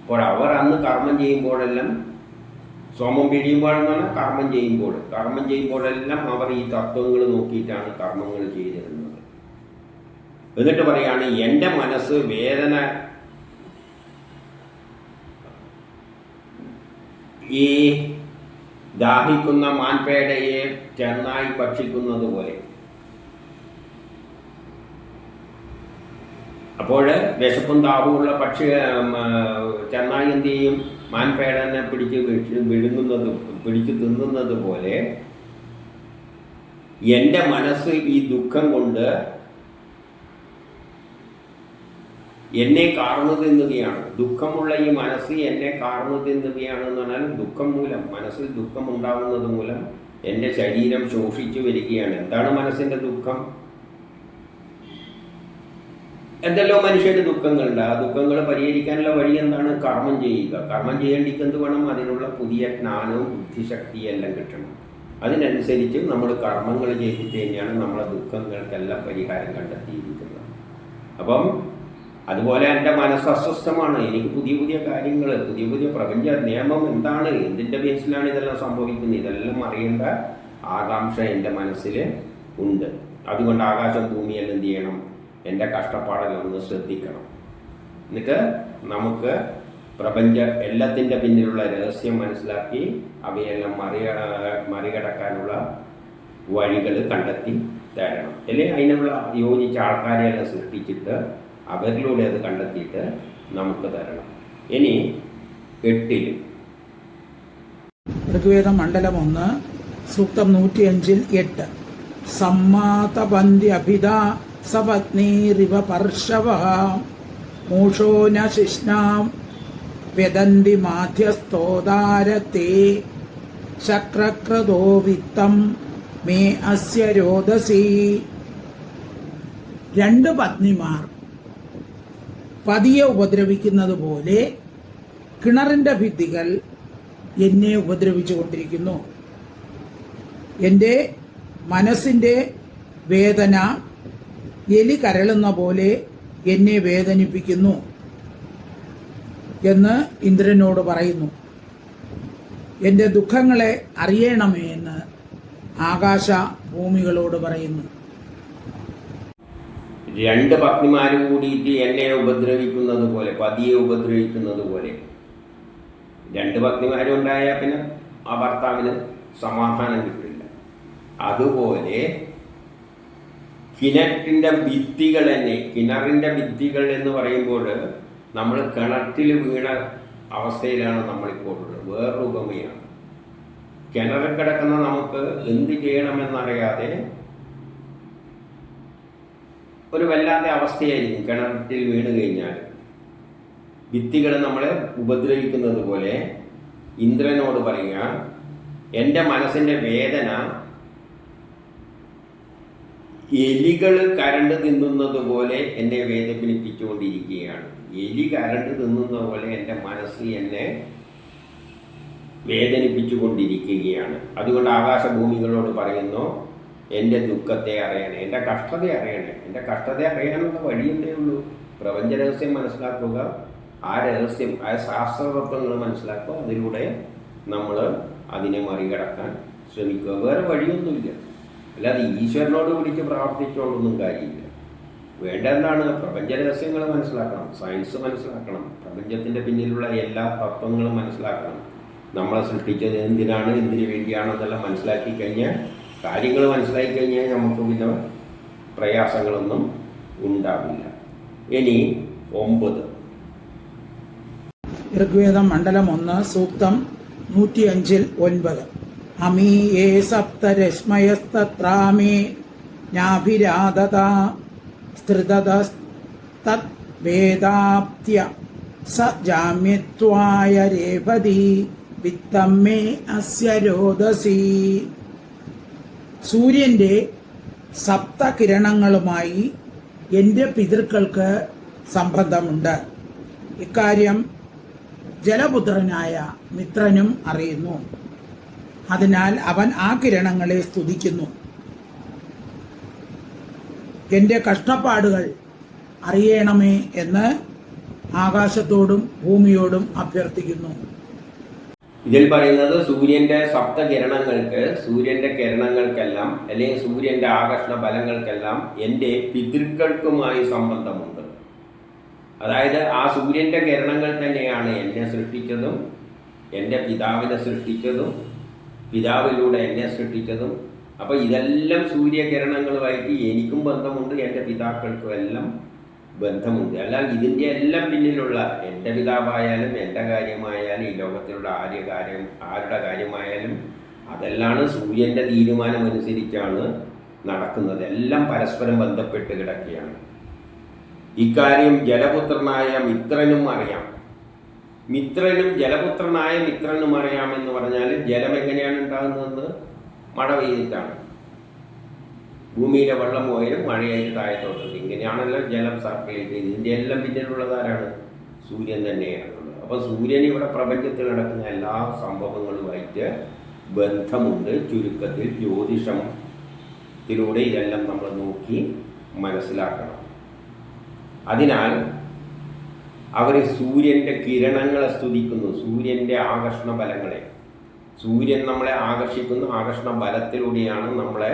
അപ്പോൾ അവർ അന്ന് കർമ്മം ചെയ്യുമ്പോഴെല്ലാം, സോമം പിഴിയുമ്പോഴെന്ന് പറഞ്ഞാൽ കർമ്മം ചെയ്യുമ്പോഴെല്ലാം അവർ ഈ തത്വങ്ങൾ നോക്കിയിട്ടാണ് കർമ്മങ്ങൾ ചെയ്തിരുന്നത്. എന്നിട്ട് പറയാണ്, എൻ്റെ മനസ്സ് വേദന ഈ ദാഹിക്കുന്ന മാൻപേടയെ ചെന്നായി ഭക്ഷിക്കുന്നത് പോലെ. അപ്പോൾ വിശപ്പും ദാഹവുമുള്ള ചെന്നായി എന്ത് ചെയ്യും? മാൻപേടനെ പിടിച്ചു തിന്നുന്നത് പോലെ എൻ്റെ മനസ്സ് ഈ ദുഃഖം കൊണ്ട് എന്നെ കാർന്നു തിന്നുകയാണ്. ദുഃഖമുള്ള ഈ മനസ്സ് എന്നെ കാർന്നു തിന്നുകയാണെന്ന് പറഞ്ഞാൽ ദുഃഖം മൂലം, മനസ്സിൽ ദുഃഖം ഉണ്ടാകുന്നത് മൂലം എൻ്റെ ശരീരം ശോഷിച്ചു വരികയാണ്. എന്താണ് മനസ്സിൻ്റെ ദുഃഖം? എന്തെല്ലോ മനുഷ്യന് ദുഃഖങ്ങളുണ്ട്. ആ ദുഃഖങ്ങൾ പരിഹരിക്കാനുള്ള വഴി എന്താണ്? കർമ്മം ചെയ്യുക. കർമ്മം ചെയ്യേണ്ടിക്ക് എന്ത് വേണം? അതിനുള്ള പുതിയ ജ്ഞാനവും ബുദ്ധിശക്തിയും എല്ലാം കിട്ടണം. അതിനനുസരിച്ച് നമ്മൾ കർമ്മങ്ങൾ ചെയ്തിട്ട് തന്നെയാണ് നമ്മളെ ദുഃഖങ്ങൾക്കെല്ലാം പരിഹാരം കണ്ടെത്തിയിരിക്കുന്നത്. അപ്പം അതുപോലെ എൻ്റെ മനസ്സ് അസ്വസ്ഥമാണ്. എനിക്ക് പുതിയ കാര്യങ്ങൾ, പുതിയ പ്രപഞ്ച നിയമം എന്താണ്, എന്തിൻ്റെ ബേസിലാണ് ഇതെല്ലാം സംഭവിക്കുന്നത്, ഇതെല്ലാം അറിയേണ്ട ആകാംക്ഷ എൻ്റെ മനസ്സിൽ ഉണ്ട്. അതുകൊണ്ട് ആകാശം ഭൂമിയെല്ലാം എന്ത് ചെയ്യണം? എൻ്റെ കഷ്ടപ്പാടെല്ലാം ഒന്ന് ശ്രദ്ധിക്കണം. എന്നിട്ട് നമുക്ക് എല്ലാത്തിൻ്റെ പിന്നിലുള്ള രഹസ്യം മനസ്സിലാക്കി അവയെല്ലാം മറികടക്കാനുള്ള വഴികൾ കണ്ടെത്തി തരണം. അല്ലെങ്കിൽ അതിനുള്ള യോജിച്ച ആൾക്കാരെയെല്ലാം സൃഷ്ടിച്ചിട്ട് അവരിലൂടെ അത് കണ്ടെത്തിയിട്ട് നമുക്ക് തരണം. ഇനി 8 ഋഗ്വേദം മണ്ഡലം 1 സൂക്തം 105-8 സമ്മാതപന്ത്യഭിധാ സപത്നീരിവ പർഷവഃ മൂഷോ ന ശിഷ്ണാം വ്യദന്തി മാധ്യസ്തോദാരത്തെ ശക്രക്രതോ വിത്തം മേ അസ്യ രോദസി. 2 പത്നിമാർ പതിയെ ഉപദ്രവിക്കുന്നത് പോലെ കിണറിന്റെ ഭിത്തികൾ എന്നെ ഉപദ്രവിച്ചു കൊണ്ടിരിക്കുന്നു. എൻ്റെ മനസ്സിൻ്റെ വേദന എലി കരളുന്ന പോലെ എന്നെ വേദനിപ്പിക്കുന്നു എന്ന് ഇന്ദ്രനോട് പറയുന്നു. എൻ്റെ ദുഃഖങ്ങളെ അറിയണമേ എന്ന് ആകാശ ഭൂമികളോട് പറയുന്നു. 2 പത്നിമാർ കൂടിയിട്ട് എന്നെ ഉപദ്രവിക്കുന്നത് പോലെ, പതിയെ ഉപദ്രവിക്കുന്നത് പോലെ. 2 പത്നിമാരുണ്ടായാൽ പിന്നെ ആ ഭർത്താവിന് സമാധാനം കിട്ടില്ല. അതുപോലെ കിണറ്റിൻ്റെ ഭിത്തികൾ തന്നെ, കിണറിൻ്റെ ഭിത്തികൾ എന്ന് പറയുമ്പോൾ നമ്മൾ കിണറ്റിൽ വീണ അവസ്ഥയിലാണ് നമ്മളിപ്പോൾ ഉള്ളത്. വേറൊരു ഉപമയാണ്. കിണറിൽ കിടക്കുന്ന നമുക്ക് എന്ത് ചെയ്യണമെന്നറിയാതെ ഒരു വല്ലാത്ത അവസ്ഥയായിരിക്കും കിണറ്റിൽ വീണ് കഴിഞ്ഞാൽ. ഭിത്തികൾ നമ്മളെ ഉപദ്രവിക്കുന്നത് പോലെ ഇന്ദ്രനോട് പറയുക, എൻ്റെ മനസ്സിൻ്റെ വേദന എലികൾ കരണ്ട് തിന്നുന്നത് പോലെ എന്നെ വേദനിപ്പിച്ചുകൊണ്ടിരിക്കുകയാണ്. എലി കരണ്ട് തിന്നുന്ന പോലെ എൻ്റെ മനസ്സ് എന്നെ വേദനിപ്പിച്ചുകൊണ്ടിരിക്കുകയാണ്. അതുകൊണ്ട് ആകാശഭൂമികളോട് പറയുന്നു, എൻ്റെ ദുഃഖത്തെ അറിയണേ, എൻ്റെ കഷ്ടത അറിയണേ. എൻ്റെ കഷ്ടത അറിയാനുള്ള വഴിയല്ലേ ഉള്ളൂ. പ്രപഞ്ച രഹസ്യം മനസ്സിലാക്കുക, ആ രഹസ്യം, ആ ശാസ്ത്രതത്വങ്ങൾ മനസ്സിലാക്കുക. അതിലൂടെ നമ്മൾ അതിനെ മറികടക്കാൻ ശ്രമിക്കുക. വേറെ വഴിയൊന്നുമില്ല. അല്ലാതെ ഈശ്വരനോട് വിളിച്ച് പ്രാർത്ഥിച്ചുകൊണ്ടൊന്നും കാര്യമില്ല. വേണ്ട എന്താണ്? പ്രപഞ്ച രഹസ്യങ്ങൾ മനസ്സിലാക്കണം, സയൻസ് മനസ്സിലാക്കണം, പ്രപഞ്ചത്തിൻ്റെ പിന്നിലുള്ള എല്ലാ തത്വങ്ങളും മനസ്സിലാക്കണം. നമ്മളെ സൃഷ്ടിച്ചത് എന്തിനാണ്, എന്തിനു വേണ്ടിയാണെന്നെല്ലാം മനസ്സിലാക്കി കഴിഞ്ഞാൽ, കാര്യങ്ങൾ മനസ്സിലാക്കി കഴിഞ്ഞാൽ നമുക്ക് പിന്നെ പ്രയാസങ്ങളൊന്നും ഉണ്ടാവില്ല. ഇനി 9 ഋഗ്വേദം മണ്ഡലം 1 സൂക്തം 105-9 അമീയേ സപ്തരശ്മയസ്തത്രാമേ നാഭിരാധത സ്ത്രിതതസ്തത് വേദാപ്ത്യ സ ജാമ്യത്വായ രേവതി വിത്തം മേ അസ്യ രോദസി. സൂര്യൻ്റെ സപ്തകിരണങ്ങളുമായി എൻ്റെ പിതൃക്കൾക്ക് സംബന്ധമുണ്ട്. ഇക്കാര്യം ജലപുത്രനായ മിത്രനും അറിയുന്നു. അതിനാൽ അവൻ ആ കിരണങ്ങളെ സ്തുതിക്കുന്നു. എൻ്റെ കഷ്ടപ്പാടുകൾ അറിയണമേ എന്ന് ആകാശത്തോടും ഭൂമിയോടും അഭ്യർത്ഥിക്കുന്നു. ഇതിൽ പറയുന്നത് സൂര്യൻ്റെ സപ്തകിരണങ്ങൾക്ക്, സൂര്യൻ്റെ കിരണങ്ങൾക്കെല്ലാം അല്ലെങ്കിൽ സൂര്യൻ്റെ ആകർഷണ ബലങ്ങൾക്കെല്ലാം എൻ്റെ പിതൃക്കൾക്കുമായി സംബന്ധമുണ്ട്. അതായത് ആ സൂര്യൻ്റെ കിരണങ്ങൾ തന്നെയാണ് എന്നെ സൃഷ്ടിച്ചതും എൻ്റെ പിതാവിനെ സൃഷ്ടിച്ചതും പിതാവിലൂടെ എന്നെ സൃഷ്ടിച്ചതും. അപ്പോൾ ഇതെല്ലാം സൂര്യകിരണങ്ങളുമായിട്ട് എനിക്കും ബന്ധമുണ്ട്, എൻ്റെ പിതാക്കൾക്കും എല്ലാം ബന്ധമുണ്ട്. അല്ല ഇതിൻ്റെ എല്ലാം പിന്നിലുള്ള എൻ്റെ പിതാവായാലും എൻ്റെ കാര്യമായാലും ഈ ലോകത്തിലുള്ള ആരുടെ കാര്യമായാലും അതെല്ലാം സൂര്യൻ്റെ തീരുമാനമനുസരിച്ചാണ് നടക്കുന്നത്. എല്ലാം പരസ്പരം ബന്ധപ്പെട്ട് കിടക്കുകയാണ്. ഇക്കാര്യം ജലപുത്രനായ മിത്രനും അറിയാം. ജലപുത്രനായ മിത്രനും അറിയാമെന്ന് പറഞ്ഞാൽ ജലം എങ്ങനെയാണ് ഉണ്ടാകുന്നതെന്ന് മഴ പെയ്തിട്ടാണ്. ഭൂമിയിലെ വെള്ളം പോയാലും മഴയായിട്ട് താഴത്തോട്ടുണ്ട്. ഇങ്ങനെയാണല്ലോ ജലം സർക്കുലേറ്റ് ചെയ്ത്. ഇതിൻ്റെ എല്ലാം പിന്നിലുള്ളതാരാണ്? സൂര്യൻ തന്നെയാണുള്ളത്. അപ്പോൾ സൂര്യൻ ഇവിടെ പ്രപഞ്ചത്തിൽ നടക്കുന്ന എല്ലാ സംഭവങ്ങളുമായിട്ട് ബന്ധമുണ്ട്. ചുരുക്കത്തിൽ ജ്യോതിഷത്തിലൂടെ ഇതെല്ലാം നമ്മൾ നോക്കി മനസ്സിലാക്കണം. അതിനാൽ അവർ സൂര്യൻ്റെ കിരണങ്ങളെ സ്തുതിക്കുന്നു, സൂര്യൻ്റെ ആകർഷണ ബലങ്ങളെ. സൂര്യൻ നമ്മളെ ആകർഷിക്കുന്നു. ആകർഷണ ബലത്തിലൂടെയാണ് നമ്മളെ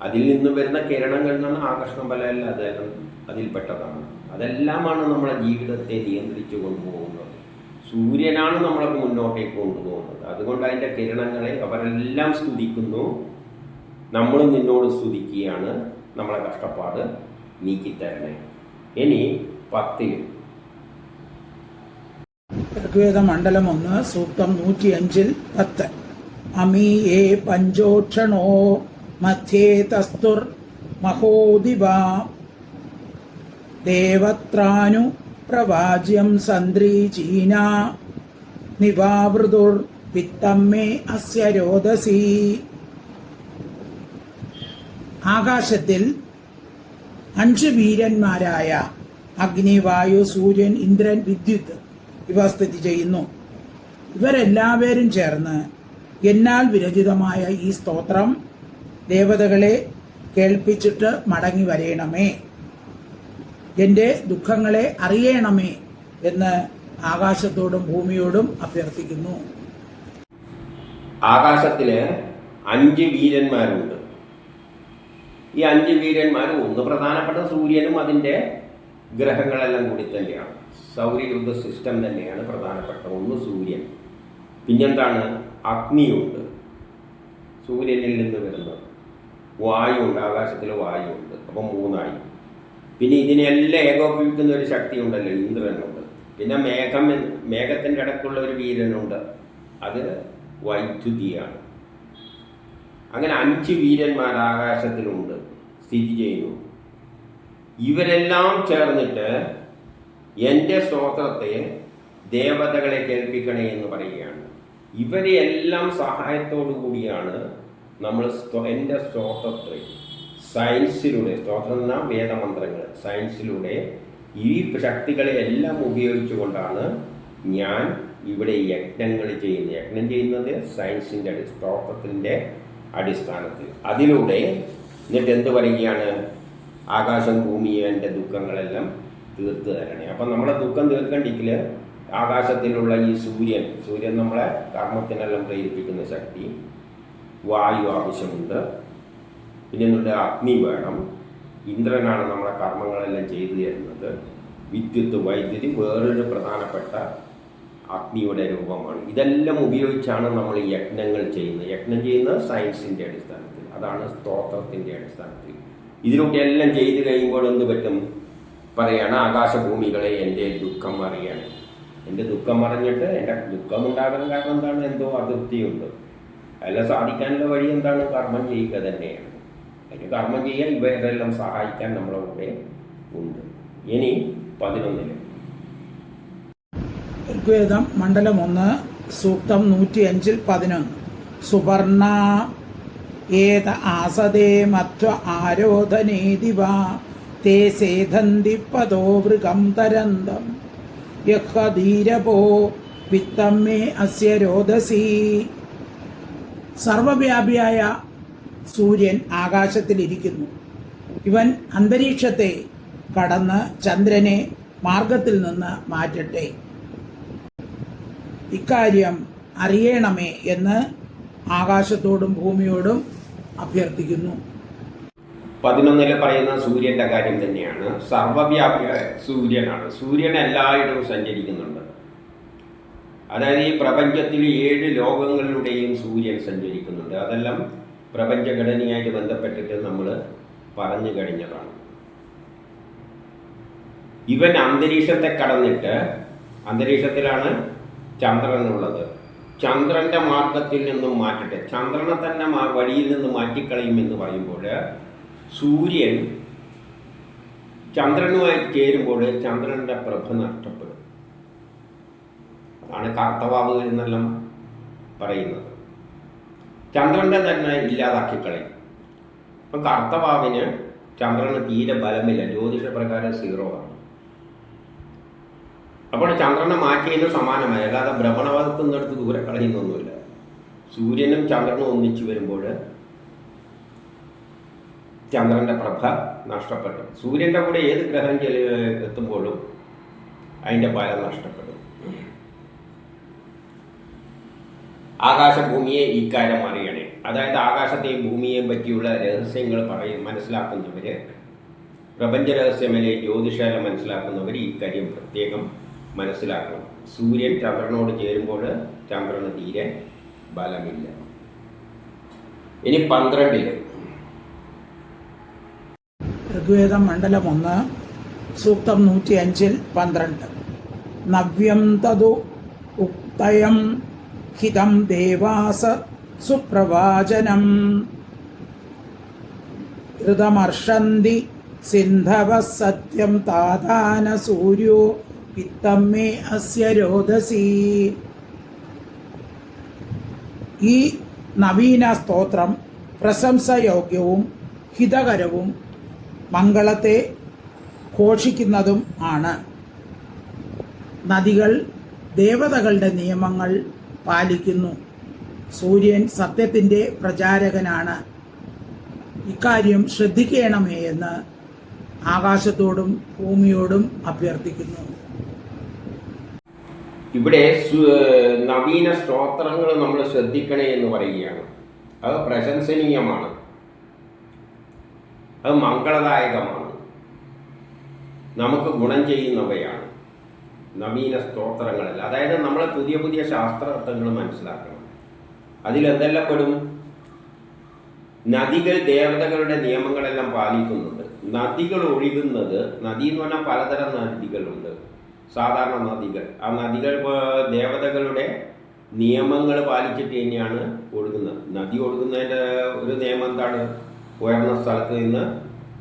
അതിൽ നിന്ന് വരുന്ന കിരണങ്ങൾ എന്നാണ് ആകർഷണ ബലമല്ല, അതെല്ലാം അതിൽപ്പെട്ടതാണ്. അതെല്ലാമാണ് നമ്മളെ ജീവിതത്തെ നിയന്ത്രിച്ചു കൊണ്ടുപോകുന്നത്. സൂര്യനാണ് നമ്മളെ മുന്നോട്ടേക്ക് കൊണ്ടുപോകുന്നത്. അതുകൊണ്ട് അതിൻ്റെ കിരണങ്ങളെ അവരെല്ലാം സ്തുതിക്കുന്നു. നമ്മളും നിന്നോട് സ്തുതിക്കുകയാണ്, നമ്മളെ കഷ്ടപ്പാട് നീക്കിത്തരണേ. ഇനി 10 ഋഗ്വേദ മണ്ഡലം 1 സൂക്തം 105 10. അമീയേ പഞ്ചോക്ഷണോ മധ്യേ തസ്തുർ മഹോദിവ ദേവത്രാനു പ്രവാജ്യം സന്ദ്രീചീന നിവാവൃതുർ വിത്തമ്മേ അസ്യ രോദസി. ആകാശത്തിൽ 5 വീരന്മാരായ അഗ്നി, വായു, സൂര്യൻ, ഇന്ദ്രൻ, വിദ്യുത്ത് ഇവ സ്ഥിതി ചെയ്യുന്നു. ഇവരെല്ലാവരും ചേർന്ന് എന്നാൽ വിരചിതമായ ഈ സ്തോത്രം ദേവതകളെ കേൾപ്പിച്ചിട്ട് മടങ്ങി വരേണമേ, എൻ്റെ ദുഃഖങ്ങളെ അറിയണമേ എന്ന് ആകാശത്തോടും ഭൂമിയോടും അഭ്യർത്ഥിക്കുന്നു. ആകാശത്തില് 5 വീരന്മാരുണ്ട്. ഈ 5 വീരന്മാർ ഒന്ന് പ്രധാനപ്പെട്ട സൂര്യനും അതിൻ്റെ ഗ്രഹങ്ങളെല്ലാം കൂടി തന്നെയാണ്. സൗരയൂഥ സിസ്റ്റം തന്നെയാണ് പ്രധാനപ്പെട്ട ഒന്ന് സൂര്യൻ. പിന്നെന്താണ്? അഗ്നിയുണ്ട്, സൂര്യനിൽ നിന്ന് വരുന്നത്. വായുണ്ട്, ആകാശത്തിൽ വായുണ്ട്. അപ്പം 3 പിന്നെ ഇതിനെല്ലാം ഏകോപിപ്പിക്കുന്ന ഒരു ശക്തി ഉണ്ടല്ലോ, ഇന്ദ്രനുണ്ട്. പിന്നെ മേഘത്തിൻ്റെ ഇടയ്ക്കുള്ള ഒരു വീരനുണ്ട്, അത് വൈദ്യുതിയാണ്. അങ്ങനെ 5 വീരന്മാർ ആകാശത്തിലുണ്ട്, സ്ഥിതി ചെയ്യുന്നു. ഇവരെല്ലാം ചേർന്നിട്ട് എൻ്റെ സ്തോത്രത്തെ ദേവതകളെ കേൾപ്പിക്കണേ എന്ന് പറയുകയാണ്. ഇവരെ എല്ലാം സഹായത്തോടു കൂടിയാണ് നമ്മൾ എൻ്റെ സ്തോത്രത്തെ സയൻസിലൂടെ, സ്തോത്രം എന്ന വേദമന്ത്രങ്ങൾ, സയൻസിലൂടെ ഈ ശക്തികളെ എല്ലാം ഉപയോഗിച്ചുകൊണ്ടാണ് ഞാൻ ഇവിടെ യജ്ഞങ്ങൾ ചെയ്യുന്നത്. യജ്ഞം ചെയ്യുന്നത് സയൻസിൻ്റെ സ്തോത്രത്തിൻ്റെ അടിസ്ഥാനത്തിൽ. അതിലൂടെ എന്നിട്ട് എന്ത് പറയുകയാണ്? ആകാശം ഭൂമിയെ എൻ്റെ ദുഃഖങ്ങളെല്ലാം തീർത്ത് തരണേ. അപ്പം നമ്മളെ ദുഃഖം തീർക്കണ്ടെങ്കിൽ ആകാശത്തിലുള്ള ഈ സൂര്യൻ നമ്മളെ കർമ്മത്തിനെല്ലാം പ്രേരിപ്പിക്കുന്ന ശക്തി, വായു ആവശ്യമുണ്ട്. പിന്നെ നമ്മുടെ അഗ്നി വേണം, ഇന്ദ്രനാണ് നമ്മളെ കർമ്മങ്ങളെല്ലാം ചെയ്തു തരുന്നത്. വിദ്യുത്ത്, വൈദ്യുതി വേറൊരു പ്രധാനപ്പെട്ട അഗ്നിയുടെ രൂപമാണ്. ഇതെല്ലാം ഉപയോഗിച്ചാണ് നമ്മൾ യജ്ഞങ്ങൾ ചെയ്യുന്നത്. യജ്ഞം ചെയ്യുന്നത് സയൻസിൻ്റെ അടിസ്ഥാനത്തിൽ, അതാണ് സ്തോത്രത്തിൻ്റെ അടിസ്ഥാനത്തിൽ. ഇതിലൂടെ എല്ലാം ചെയ്തു കഴിയുമ്പോൾ എന്ത് പറ്റും? പറയാണ്, ആകാശഭൂമികളെ എൻ്റെ ദുഃഖം അറിയണം. എൻ്റെ ദുഃഖം അറിഞ്ഞിട്ട് എൻ്റെ ദുഃഖം ഉണ്ടാകാൻ കാരണം എന്താണ്? എന്തോ അതൃപ്തിയുണ്ട്. അതെല്ലാം സാധിക്കാനുള്ള വഴി എന്താണ്? കർമ്മം ചെയ്യുക തന്നെയാണ്. അതിന് കർമ്മം ചെയ്യാൻ ഇവരെല്ലാം സഹായിക്കാൻ നമ്മളെ കൂടെ ഉണ്ട്. ഇനി 11 ഋഗ്വേദം മണ്ഡലം 1 സൂക്തം 105 11. സുവർണ ഏത ആസദേ മധ്വ ആരോധനേതിവ തേ സേധന്തി പദോ വൃഗം തരന്തം യഹധീരപോ വിത്തമ്മേ അസ്യ രോദസി. സർവവ്യാപിയായ സൂര്യൻ ആകാശത്തിലിരിക്കുന്നു. ഇവൻ അന്തരീക്ഷത്തെ കടന്ന് ചന്ദ്രനെ മാർഗത്തിൽ നിന്ന് മാറ്റട്ടെ, ഇക്കാര്യം അറിയണമേ എന്ന് ആകാശത്തോടും ഭൂമിയോടും അഭ്യർത്ഥിക്കുന്നു. 11 പറയുന്ന സൂര്യൻ്റെ കാര്യം തന്നെയാണ്. സർവവ്യാപിയായ സൂര്യനാണ്. സൂര്യൻ എല്ലായിടവും സഞ്ചരിക്കുന്നുണ്ട്. അതായത് ഈ പ്രപഞ്ചത്തിൽ 7 ലോകങ്ങളിലൂടെയും സൂര്യൻ സഞ്ചരിക്കുന്നുണ്ട്. അതെല്ലാം പ്രപഞ്ചഘടനയായിട്ട് ബന്ധപ്പെട്ടിട്ട് നമ്മൾ പറഞ്ഞു കഴിഞ്ഞതാണ്. ഇവൻ അന്തരീക്ഷത്തെ കടന്നിട്ട്, അന്തരീക്ഷത്തിലാണ് ചന്ദ്രനുള്ളത്, ചന്ദ്രൻ്റെ മാർഗത്തിൽ നിന്നും മാറ്റട്ടെ, ചന്ദ്രനെ തന്നെ വഴിയിൽ നിന്ന് മാറ്റിക്കളയുമെന്ന് പറയുമ്പോൾ സൂര്യൻ ചന്ദ്രനുമായി ചേരുമ്പോൾ ചന്ദ്രൻ്റെ പ്രഭ നഷ്ടപ്പെടും. അതാണ് കാർത്തവാവ് എന്നെല്ലാം പറയുന്നത്. ചന്ദ്രൻ്റെ തന്നെ ഇല്ലാതാക്കിക്കളയും. അപ്പം കാർത്തവാവിന് ചന്ദ്രന് തീരെ ബലമില്ല, ജ്യോതിഷപ്രകാരം 0 ആണ്. അപ്പോൾ ചന്ദ്രനെ മാറ്റിയതിന് സമാനമായി, അല്ലാതെ ഭ്രമണപഥത്തിൽ നിന്നെടുത്ത് ദൂരെ കളയുന്നൊന്നുമില്ല. സൂര്യനും ചന്ദ്രനും ഒന്നിച്ചു വരുമ്പോൾ ചന്ദ്രൻ്റെ പ്രഭ നഷ്ടപ്പെട്ടു. സൂര്യൻ്റെ കൂടെ ഏത് ഗ്രഹം എത്തുമ്പോഴും അതിൻ്റെ ബലം നഷ്ടപ്പെടും. ആകാശഭൂമിയെ ഇക്കാര്യം അറിയണേ. അതായത് ആകാശത്തെയും ഭൂമിയെയും പറ്റിയുള്ള രഹസ്യങ്ങൾ മനസ്സിലാക്കുന്നവർ, പ്രപഞ്ച രഹസ്യമല്ലേ ജ്യോതിഷാലം മനസ്സിലാക്കുന്നവർ ഈ കാര്യം പ്രത്യേകം മനസ്സിലാക്കണം. സൂര്യൻ ചന്ദ്രനോട് ചേരുമ്പോൾ ചന്ദ്രന് തീരെ ബലമില്ല. ഇനി 12 ഋഗ്വേദം മണ്ഡലം 1 സൂക്തം 105 12. നവ്യം തതു ഉക്തയം ഹിതം ദേവാസ സുപ്രവാചനം ഋതമർഷന്തി സിന്ധവ സത്യം താതാന സൂര്യോ വിത്തം മേ അസ്യ രോദസി. ഈ നവീന സ്തോത്രം പ്രശംസയോഗ്യവും ഹിതകരവും മംഗളത്തെ ഘോഷിക്കുന്നതും ആണ്. നദികൾ ദേവതകളുടെ നിയമങ്ങൾ പാലിക്കുന്നു. സൂര്യൻ സത്യത്തിൻ്റെ പ്രചാരകനാണ്. ഇക്കാര്യം ശ്രദ്ധിക്കണമേ എന്ന് ആകാശത്തോടും ഭൂമിയോടും അഭ്യർത്ഥിക്കുന്നു. ഇവിടെ നവീന സ്തോത്രങ്ങൾ നമ്മൾ ശ്രദ്ധിക്കണേ എന്ന് പറയുകയാണ്. അത് പ്രശംസനീയമാണ്, അത് മംഗളദായകമാണ്, നമുക്ക് ഗുണം ചെയ്യുന്നവയാണ് നവീന സ്തോത്രങ്ങളിൽ. അതായത് നമ്മൾ പുതിയ പുതിയ ശാസ്ത്രാർത്ഥങ്ങൾ മനസ്സിലാക്കണം. അതിലെന്തെല്ലാം പെടും? നദികൾ ദേവതകളുടെ നിയമങ്ങളെല്ലാം പാലിക്കുന്നുണ്ട്. നദികൾ ഒഴുകുന്നത്, നദി എന്ന് പറഞ്ഞാൽ പലതരം നദികളുണ്ട്. സാധാരണ നദികൾ, ആ നദികൾ ദേവതകളുടെ നിയമങ്ങൾ പാലിച്ചിട്ട് തന്നെയാണ് ഒഴുകുന്നത്. നദി ഒഴുകുന്നതിൻ്റെ ഒരു നിയമം എന്താണ്? ഉയർന്ന സ്ഥലത്ത് നിന്ന്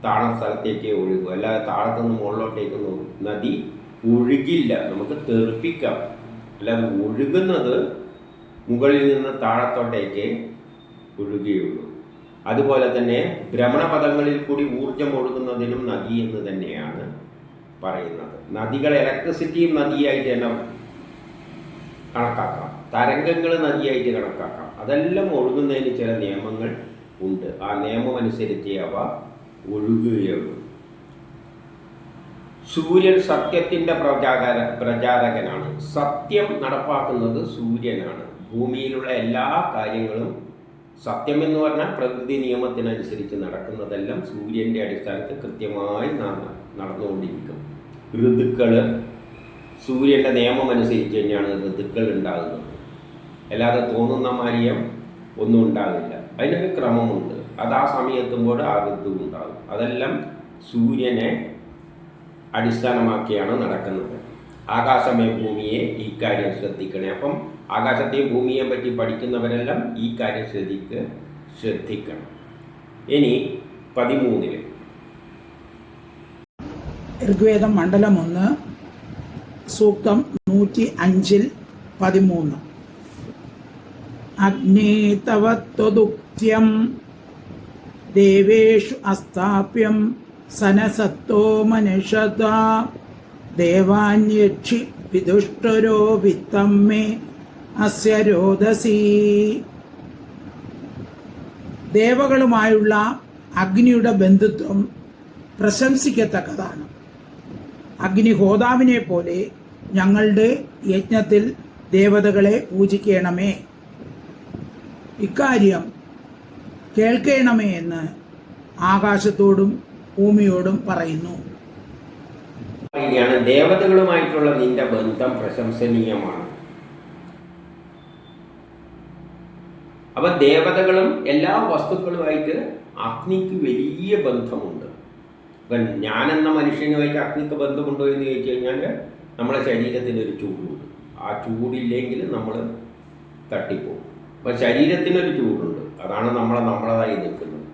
താഴ്ന്ന സ്ഥലത്തേക്ക് ഒഴുകും, അല്ലാതെ താഴത്തു നിന്ന് മുകളിലോട്ടേക്കൊന്നും നദി ഒഴുകില്ല. നമുക്ക് തെറിപ്പിക്കാം, അല്ലാതെ ഒഴുകുന്നത് മുകളിൽ നിന്ന് താഴത്തോട്ടേക്ക് ഒഴുകുകയുള്ളൂ. അതുപോലെ തന്നെ ഭ്രമണപഥങ്ങളിൽ കൂടി ഊർജം ഒഴുകുന്നതിനും നദി എന്ന് തന്നെയാണ് പറയുന്നത്. നദികൾ ഇലക്ട്രിസിറ്റിയും നദിയായിട്ട് തന്നെ കണക്കാക്കാം, തരംഗങ്ങൾ നദിയായിട്ട് കണക്കാക്കാം. അതെല്ലാം ഒഴുകുന്നതിന് ചില നിയമങ്ങൾ ഉണ്ട്. ആ നിയമം അനുസരിച്ച് അവ ഒഴുകുകയുള്ളൂ. സൂര്യൻ സത്യത്തിൻ്റെ പ്രചാരകനാണ്. സത്യം നടപ്പാക്കുന്നത് സൂര്യനാണ്. ഭൂമിയിലുള്ള എല്ലാ കാര്യങ്ങളും സത്യം എന്ന് പറഞ്ഞാൽ പ്രകൃതി നിയമത്തിനനുസരിച്ച് നടക്കുന്നതെല്ലാം സൂര്യൻ്റെ അടിസ്ഥാനത്തിൽ കൃത്യമായി നടന്നുകൊണ്ടിരിക്കും. ഋതുക്കൾ സൂര്യൻ്റെ നിയമം അനുസരിച്ച് തന്നെയാണ് ഋതുക്കൾ ഉണ്ടാകുന്നത്. അല്ലാതെ തോന്നുന്ന മാരിയം ഒന്നും ഉണ്ടാകില്ല. അതിനൊരു ക്രമമുണ്ട്. അത് ആ സമയത്തുമ്പോൾ ആ ഋതു ഉണ്ടാകും. അതെല്ലാം സൂര്യനെ അടിസ്ഥാനമാക്കിയാണ് നടക്കുന്നത്. ആകാശമേ ഭൂമിയെ ഈ കാര്യം ശ്രദ്ധിക്കണേ. അപ്പം ആകാശത്തെയും ഭൂമിയെയും പറ്റി പഠിക്കുന്നവരെല്ലാം ഈ കാര്യം ശ്രദ്ധിക്കണം. ഇനി 13 ഋഗ്വേദം മണ്ഡലം 1 സൂക്തം 105 13. അഗ്നേ തവ ത്വദുക്ത്യം ദേവേഷു അസ്ഥാപ്യം സനസത്തോ മനുഷ്യതാ ദേവാന്യക്ഷി വിദുഷ്ടരോ വിത്തം മേ അസ്യ രോദസി. ദേവകളുമായുള്ള അഗ്നിയുടെ ബന്ധുത്വം പ്രശംസിക്കത്തക്കതാണ്. അഗ്നിഹോതാവിനെ പോലെ ഞങ്ങളുടെ യജ്ഞത്തിൽ ദേവതകളെ പൂജിക്കണമേ, ഇക്കാര്യം കേൾക്കണമേ എന്ന് ആകാശത്തോടും ഭൂമിയോടും പറയുന്നു. ദേവതകളുമായിട്ടുള്ള നിന്റെ ബന്ധം പ്രശംസനീയമാണ്. അപ്പൊ ദേവതകളും എല്ലാ വസ്തുക്കളുമായിട്ട് അഗ്നിക്ക് വലിയ ബന്ധമുണ്ട്. ഇപ്പം ഞാനെന്ന മനുഷ്യനുമായിട്ട് അഗ്നിക്ക് ബന്ധമുണ്ടോ എന്ന് ചോദിച്ചു കഴിഞ്ഞാൽ നമ്മുടെ ശരീരത്തിനൊരു ചൂടുണ്ട്. ആ ചൂടില്ലെങ്കിൽ നമ്മൾ തട്ടിപ്പോകും. അപ്പം ശരീരത്തിനൊരു ചൂടുണ്ട്, അതാണ് നമ്മളതായി നിൽക്കുന്നത്.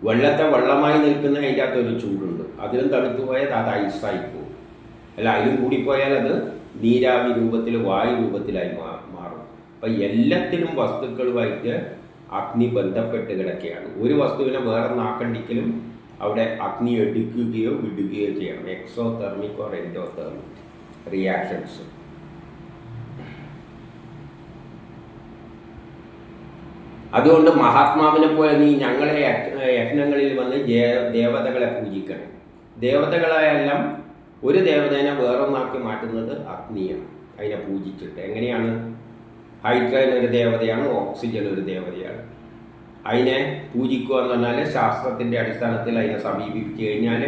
വെള്ളത്തെ വെള്ളമായി നിൽക്കുന്ന അതിൻ്റെ അകത്തൊരു ചൂടുണ്ട്. അതിലും തണുത്തു പോയാൽ അത് ഐസായി പോകും. അല്ല, അതിലും കൂടിപ്പോയാൽ അത് നീരാവി രൂപത്തിൽ വായു രൂപത്തിലായി മാറും. അപ്പം എല്ലാത്തിനും വസ്തുക്കളുമായിട്ട് അഗ്നി ബന്ധപ്പെട്ട് കിടക്കുകയാണ്. ഒരു വസ്തുവിനെ വേറെ നാക്കണ്ടിക്കലും അവിടെ അഗ്നി എടുക്കുകയോ വിടുകയോ ചെയ്യണം. Exothermic or endothermic reactions. അതുകൊണ്ട് മഹാത്മാവിനെ പോലെ നീ ഞങ്ങളെ യജ്ഞങ്ങളിൽ വന്ന് ദേവതകളെ പൂജിക്കണം. ദേവതകളെല്ലാം ഒരു ദേവതേനെ വേറൊന്നാക്കി മാറ്റുന്നത് അഗ്നിയാണ്. അതിനെ പൂജിച്ചിട്ട് എങ്ങനെയാണ്? ഹൈഡ്രജൻ ഒരു ദേവതയാണ്, ഓക്സിജൻ ഒരു ദേവതയാണ്. അതിനെ പൂജിക്കുക എന്ന് പറഞ്ഞാൽ ശാസ്ത്രത്തിൻ്റെ അടിസ്ഥാനത്തിൽ അതിനെ സമീപിച്ചു കഴിഞ്ഞാൽ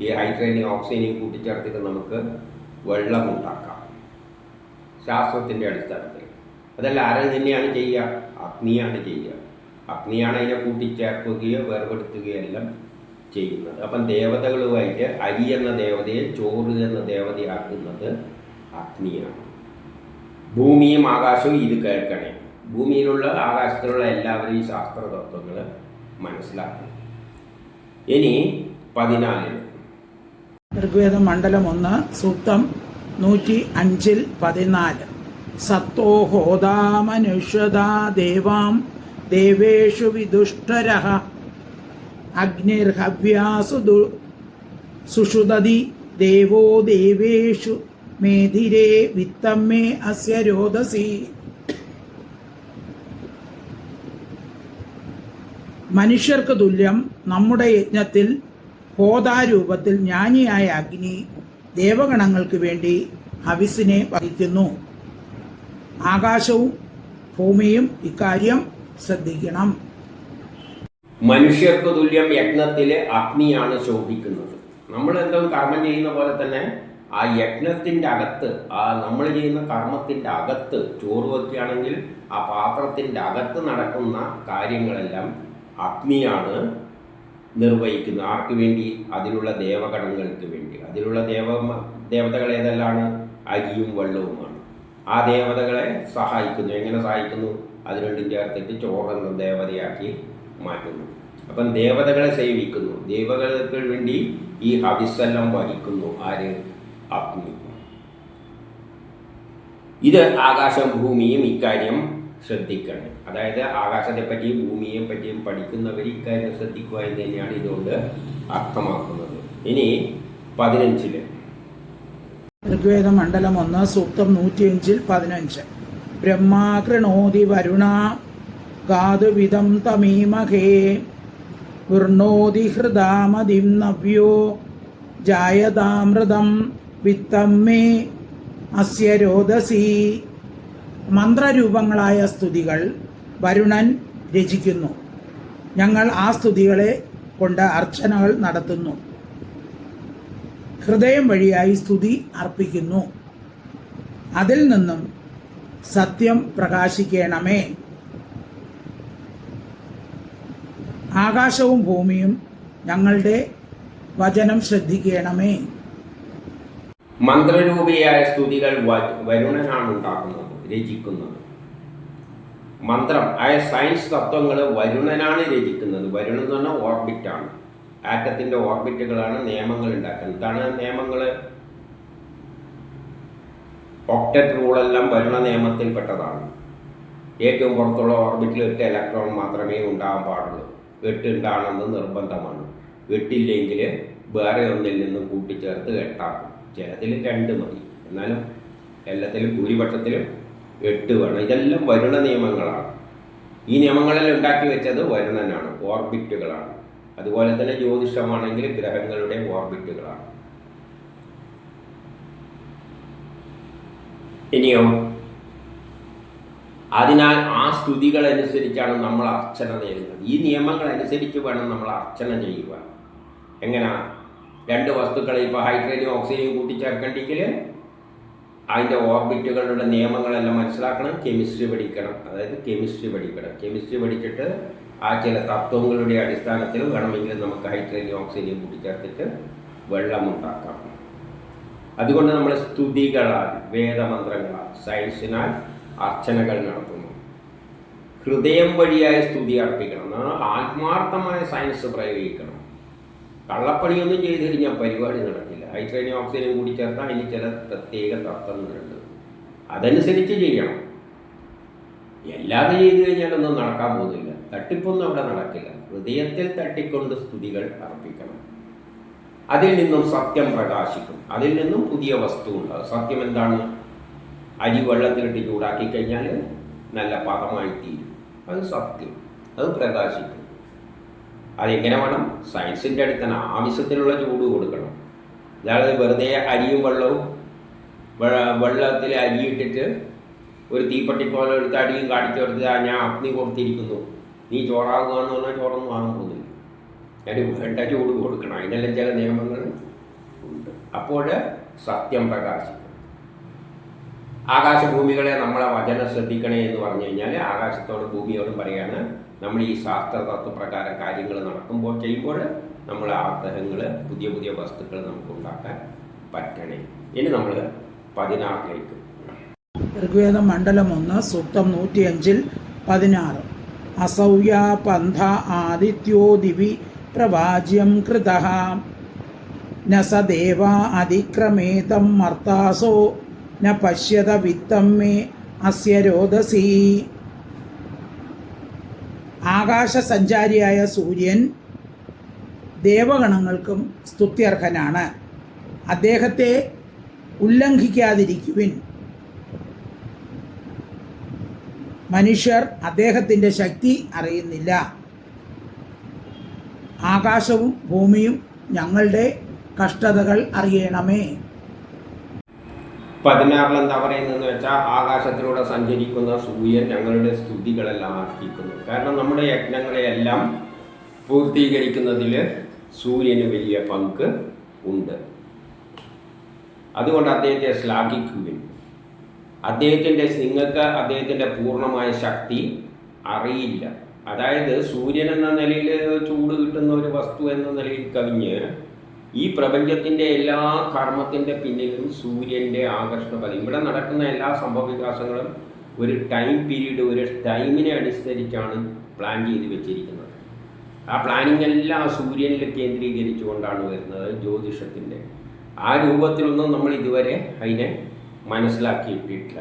ഈ ഹൈഡ്രജനെയും ഓക്സിജനെയും കൂട്ടിച്ചേർത്തിട്ട് നമുക്ക് വെള്ളം ഉണ്ടാക്കാം ശാസ്ത്രത്തിൻ്റെ അടിസ്ഥാനത്തിൽ. അതല്ല ആരെ തന്നെയാണ് ചെയ്യുക? അഗ്നിയാണ് ചെയ്യുക. അഗ്നിയാണ് അതിനെ കൂട്ടിച്ചേർക്കുകയോ വേർപെടുത്തുകയോ എല്ലാം ചെയ്യുന്നത്. അപ്പം ദേവതകളുമായിട്ട് അരി എന്ന ദേവതയെ ചോറ് എന്ന ദേവതയാക്കുന്നത് അഗ്നിയാണ്. ഭൂമിയും ആകാശവും ഇത് കേൾക്കണേ. ഭൂമിയിലുള്ള ആകാശത്തിലുള്ള എല്ലാവരും ഈ ശാസ്ത്ര തത്വങ്ങൾ മനസ്സിലാക്കണം. ഇനി 14 ഋഗ്വേദം മണ്ഡലം 1 സൂക്തം 105-14 സത്തോ ഹോതാ മനുഷ്യതാ ദേവാം ദേവേഷു വിദുഷ്ടരഃ അഗ്നിർഹവ്യാസു സുഷുദതി ദേവോ ദേവേഷു മേധിരേ വിത്തമ്മേ അസ്യ രോദസി. മനുഷ്യർക്ക് തുല്യം നമ്മുടെ യജ്ഞത്തിൽ ഹോതാരൂപത്തിൽ ജ്ഞാനിയായ അഗ്നി ദേവഗണങ്ങൾക്ക് വേണ്ടി ഹവിസിനെ വഹിക്കുന്നു. ആകാശവും ഭൂമിയും ഇക്കാര്യം ശ്രദ്ധിക്കണം. മനുഷ്യർക്ക് തുല്യം യജ്ഞത്തിൽ അഗ്നിയാണ് ശോഭിക്കുന്നത്. നമ്മൾ എന്തെങ്കിലും കർമ്മം ചെയ്യുന്ന പോലെ തന്നെ ആ യജ്ഞത്തിൻ്റെ അകത്ത്, ആ നമ്മൾ ചെയ്യുന്ന കർമ്മത്തിൻ്റെ അകത്ത്, ചോറ് വയ്ക്കുകയാണെങ്കിൽ ആ പാത്രത്തിൻ്റെ അകത്ത് നടക്കുന്ന കാര്യങ്ങളെല്ലാം അഗ്നിയാണ് നിർവഹിക്കുന്നത്. ആർക്ക് വേണ്ടി? അതിലുള്ള ദേവഗണങ്ങൾക്ക് വേണ്ടി. അതിലുള്ള ദേവതകൾ ഏതെല്ലാണ്? അരിയും വെള്ളവുമാണ്. ആ ദേവതകളെ സഹായിക്കുന്നു. എങ്ങനെ സഹായിക്കുന്നു? അത് രണ്ടും ചേർത്തിട്ട് ചോറെന്ന ദേവതയാക്കി മാറ്റുന്നു. അപ്പം ദേവതകളെ സേവിക്കുന്നു. ദേവതകൾക്ക് വേണ്ടി ഈ ഹവിസ്സെല്ലാം വഹിക്കുന്നു. ആര്? അഗ്നി. ഇത് ആകാശം ഭൂമിയും ഇക്കാര്യം ശ്രദ്ധിക്കണം. അതായത് ആകാശത്തെ പറ്റിയും ഭൂമിയെ പറ്റിയും പഠിക്കുന്നവർ ഇക്കാര്യം ശ്രദ്ധിക്കുക എന്ന് തന്നെയാണ് ഇതുകൊണ്ട് അർത്ഥമാക്കുന്നത്. ഇനി 15 ഋഗ്വേദം മണ്ഡലം 1 സൂക്തം 105-15 ബ്രഹ്മാ കൃണോതി വരുണ ഗാതുവിദം തമീമഹേ വൃണോതി ഹൃദാമതിം നവ്യോ ജായതാമൃതം വിത്തമ്മേ അസ്യ രോദസി. മന്ത്രരൂപങ്ങളായ സ്തുതികൾ വരുണൻ രചിക്കുന്നു. ഞങ്ങൾ ആ സ്തുതികളെ കൊണ്ട് അർച്ചനകൾ നടത്തുന്നു. ഹൃദയം വഴിയായി സ്തുതി അർപ്പിക്കുന്നു. അതിൽ നിന്നും സത്യം പ്രകാശിക്കണമേ. ആകാശവും ഭൂമിയും ഞങ്ങളുടെ വചനം ശ്രദ്ധിക്കണമേ. മന്ത്രരൂപിയായ സ്തുതികൾ വരുണനാണ് ഉണ്ടാക്കുന്നത്, രചിക്കുന്നത്. മന്ത്രം ആയ സയൻസ് തത്വങ്ങൾ വരുണനാണ് രചിക്കുന്നത്. വരുണൻ എന്ന് പറഞ്ഞാൽ ഓർബിറ്റാണ്. ആറ്റത്തിൻ്റെ ഓർബിറ്റുകളാണ് നിയമങ്ങൾ ഉണ്ടാക്കുന്നത്. എന്താണ് നിയമങ്ങൾ? ഒക്ടറ്റ് റൂളെല്ലാം വരുണ നിയമത്തിൽപ്പെട്ടതാണ്. ഏറ്റവും പുറത്തുള്ള ഓർബിറ്റിൽ 8 ഇലക്ട്രോൺ മാത്രമേ ഉണ്ടാകാൻ പാടുള്ളൂ. 8 ഉണ്ടാകണമെന്ന് നിർബന്ധമാണ്. 8 ഇല്ലെങ്കിൽ വേറെ ഒന്നിൽ നിന്നും കൂട്ടിച്ചേർത്ത് 8 ആക്കും. ചിലതിൽ 2 മതി. എന്നാലും എല്ലാത്തിലും ഭൂരിപക്ഷത്തിലും 8 വേണം. ഇതെല്ലാം വരുണ നിയമങ്ങളാണ്. ഈ നിയമങ്ങളെല്ലാം ഉണ്ടാക്കി വെച്ചത് വരുണനാണ്, ഓർബിറ്റുകളാണ്. അതുപോലെ തന്നെ ജ്യോതിഷമാണെങ്കിൽ ഗ്രഹങ്ങളുടെ ഓർബിറ്റുകളാണ്. ഇനിയോ, അതിനാൽ ആ സ്തുതികൾ അനുസരിച്ചാണ് നമ്മൾ അർച്ചന നേരുന്നത്. ഈ നിയമങ്ങൾ അനുസരിച്ച് വേണം നമ്മൾ അർച്ചന ചെയ്യുക. എങ്ങനെ? 2 വസ്തുക്കളെ ഇപ്പോൾ ഹൈഡ്രജനും ഓക്സിജനും കൂട്ടിച്ചേർക്കണ്ടെങ്കിൽ അതിൻ്റെ ഓർബിറ്റുകളുടെ നിയമങ്ങളെല്ലാം മനസ്സിലാക്കണം. കെമിസ്ട്രി പഠിക്കണം. അതായത് കെമിസ്ട്രി പഠിക്കണം. കെമിസ്ട്രി പഠിച്ചിട്ട് ആ ചില തത്വങ്ങളുടെ അടിസ്ഥാനത്തിൽ വേണമെങ്കിൽ നമുക്ക് ഹൈഡ്രജനും ഓക്സിജനും കൂട്ടിച്ചേർത്തിട്ട് വെള്ളമുണ്ടാക്കാം. അതുകൊണ്ട് നമ്മൾ സ്തുതികളാൽ, വേദമന്ത്രങ്ങളാൽ, സയൻസിനാൽ അർച്ചനകൾ നടത്തുന്നു. ഹൃദയം വഴിയായി സ്തുതി അർപ്പിക്കണം. ആത്മാർത്ഥമായ സയൻസ് പ്രയോഗിക്കണം. കള്ളപ്പണിയൊന്നും ചെയ്തു കഴിഞ്ഞാൽ പരിപാടി നടക്കില്ല. ഹൈഡ്രജനും ഓക്സിജനും കൂടി ചേർത്താൽ അതിന് ചില പ്രത്യേക തത്വങ്ങളുണ്ട്. അതനുസരിച്ച് ചെയ്യണം. എല്ലാതെ ചെയ്തു കഴിഞ്ഞാലൊന്നും നടക്കാൻ പോകുന്നില്ല. തട്ടിപ്പൊന്നും അവിടെ നടക്കില്ല. ഹൃദയത്തിൽ തട്ടിക്കൊണ്ട് സ്തുതികൾ അർപ്പിക്കണം. അതിൽ നിന്നും സത്യം പ്രകാശിക്കും. അതിൽ നിന്നും പുതിയ വസ്തു ഉണ്ടാകും. സത്യം എന്താണ്? അരി വെള്ളത്തിലിട്ട് ചൂടാക്കി കഴിഞ്ഞാൽ നല്ല പദമായി തീരും. അത് സത്യം. അത് പ്രകാശിക്കും. അതെങ്ങനെ വേണം? സയൻസിൻ്റെ അടുത്തന്നെ ആവശ്യത്തിനുള്ള ചൂട് കൊടുക്കണം. അതായത് വെറുതെ അരിയും വെള്ളവും വെള്ളത്തിൽ അരിയിട്ടിട്ട് ഒരു തീപ്പട്ടിക്കോല എടുത്ത് അടിയും കാണിച്ചു കൊടുത്ത് ഞാൻ അഗ്നി കൊടുത്തിരിക്കുന്നു നീ ചോറാകുക എന്ന് പറഞ്ഞാൽ ചോറൊന്നും ആകാൻ പോകുന്നില്ല. അതിന് വേണ്ട ചൂട് കൊടുക്കണം. അതിനെല്ലാം ചില നിയമങ്ങൾ ഉണ്ട്. അപ്പോൾ സത്യം പ്രകാശിക്കും. ആകാശഭൂമികളെ നമ്മളെ വചനം ശ്രദ്ധിക്കണേ എന്ന് പറഞ്ഞു കഴിഞ്ഞാൽ ആകാശത്തോടും ഭൂമിയോടും പറയാണ്, നമ്മൾ ഈ ശാസ്ത്ര തത്വപ്രകാരം കാര്യങ്ങൾ നടക്കുമ്പോൾ ചെയ്യുമ്പോൾ നമ്മൾ ആഗ്രഹങ്ങൾ പുതിയ പുതിയ വസ്തുക്കൾ നമുക്ക് ഉണ്ടാക്കാൻ പറ്റണേ. ഇനി നമ്മൾ 16ലേക്ക്. ഋഗ്വേദം മണ്ഡലം 1 സൂക്തം 105-16. അസൗയ പന്ഥ ആദിത്യോ ദിവി പ്രവാജ്യം കൃതഃ ന സ ദേവ അതിക്രമേതം മർത്താസോ ന പശ്യത വിത്തം മേ അസ്യ രോദസി. ആകാശസഞ്ചാരിയായ സൂര്യൻ ദേവഗണങ്ങൾക്കും സ്തുത്യർഹനാണ്. അദ്ദേഹത്തെ ഉല്ലംഘിക്കാതിരിക്കുവിൻ. മനുഷ്യർ അദ്ദേഹത്തിൻ്റെ ശക്തി അറിയുന്നില്ല. ആകാശവും ഭൂമിയും ഞങ്ങളുടെ കഷ്ടതകൾ അറിയണമേ. 16 എന്താ പറയുന്നതെന്ന് വെച്ചാൽ, ആകാശത്തിലൂടെ സഞ്ചരിക്കുന്ന സൂര്യൻ ഞങ്ങളുടെ സ്തുതികളെല്ലാം അർപ്പിക്കുന്നു. കാരണം നമ്മുടെ യജ്ഞങ്ങളെയെല്ലാം പൂർത്തീകരിക്കുന്നതിൽ സൂര്യന് വലിയ പങ്ക് ഉണ്ട്. അതുകൊണ്ട് അദ്ദേഹത്തെ ശ്ലാഘിക്കുവിൻ. നിങ്ങൾക്ക് അദ്ദേഹത്തിൻ്റെ പൂർണ്ണമായ ശക്തി അറിയില്ല. അതായത് സൂര്യൻ എന്ന നിലയിൽ ചൂട് കിട്ടുന്ന ഒരു വസ്തു എന്ന നിലയിൽ കവിഞ്ഞ് ഈ പ്രപഞ്ചത്തിൻ്റെ എല്ലാ കർമ്മത്തിൻ്റെ പിന്നിലും സൂര്യൻ്റെ ആകർഷണബലം. ഇവിടെ നടക്കുന്ന എല്ലാ സംഭവവികാസങ്ങളും ഒരു ടൈം പീരീഡ്, ഒരു ടൈമിനെ അനുസരിച്ചാണ് പ്ലാൻ ചെയ്ത് വെച്ചിരിക്കുന്നത്. ആ പ്ലാനിങ് എല്ലാം സൂര്യനിൽ കേന്ദ്രീകരിച്ചുകൊണ്ടാണ് വരുന്നത്, ജ്യോതിഷത്തിൻ്റെ. ആ രൂപത്തിലൊന്നും നമ്മൾ ഇതുവരെ അതിനെ മനസ്സിലാക്കിയിട്ടില്ല.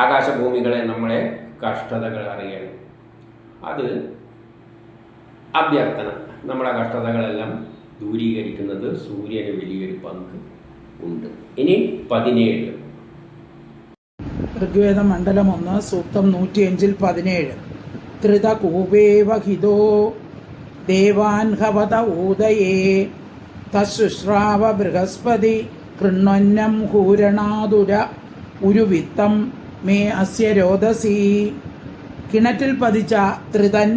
ആകാശഭൂമികളെ നമ്മളെ കഷ്ടതകൾ അറിയണം. അത് അഭ്യർത്ഥന. നമ്മുടെ കഷ്ടതകളെല്ലാം ദൂരീകരിക്കുന്നത് സൂര്യന് വലിയൊരു പങ്ക് ഉണ്ട്. ഇനി 17. ഋഗ്വേദം മണ്ഡലം 1 സൂക്തം 105-17. ത്രിതകൂപേവ ഹിതോ ദേവാൻ ഹവത ഊദയേ തശുശ്രാവ ബൃഹസ്പതി കൃണ്വന്നം ഹൂരണാതുര ഉരുവിത്തം മേ അസ്യ രോദസി. കിണറ്റിൽ പതിച്ച ത്രിതൻ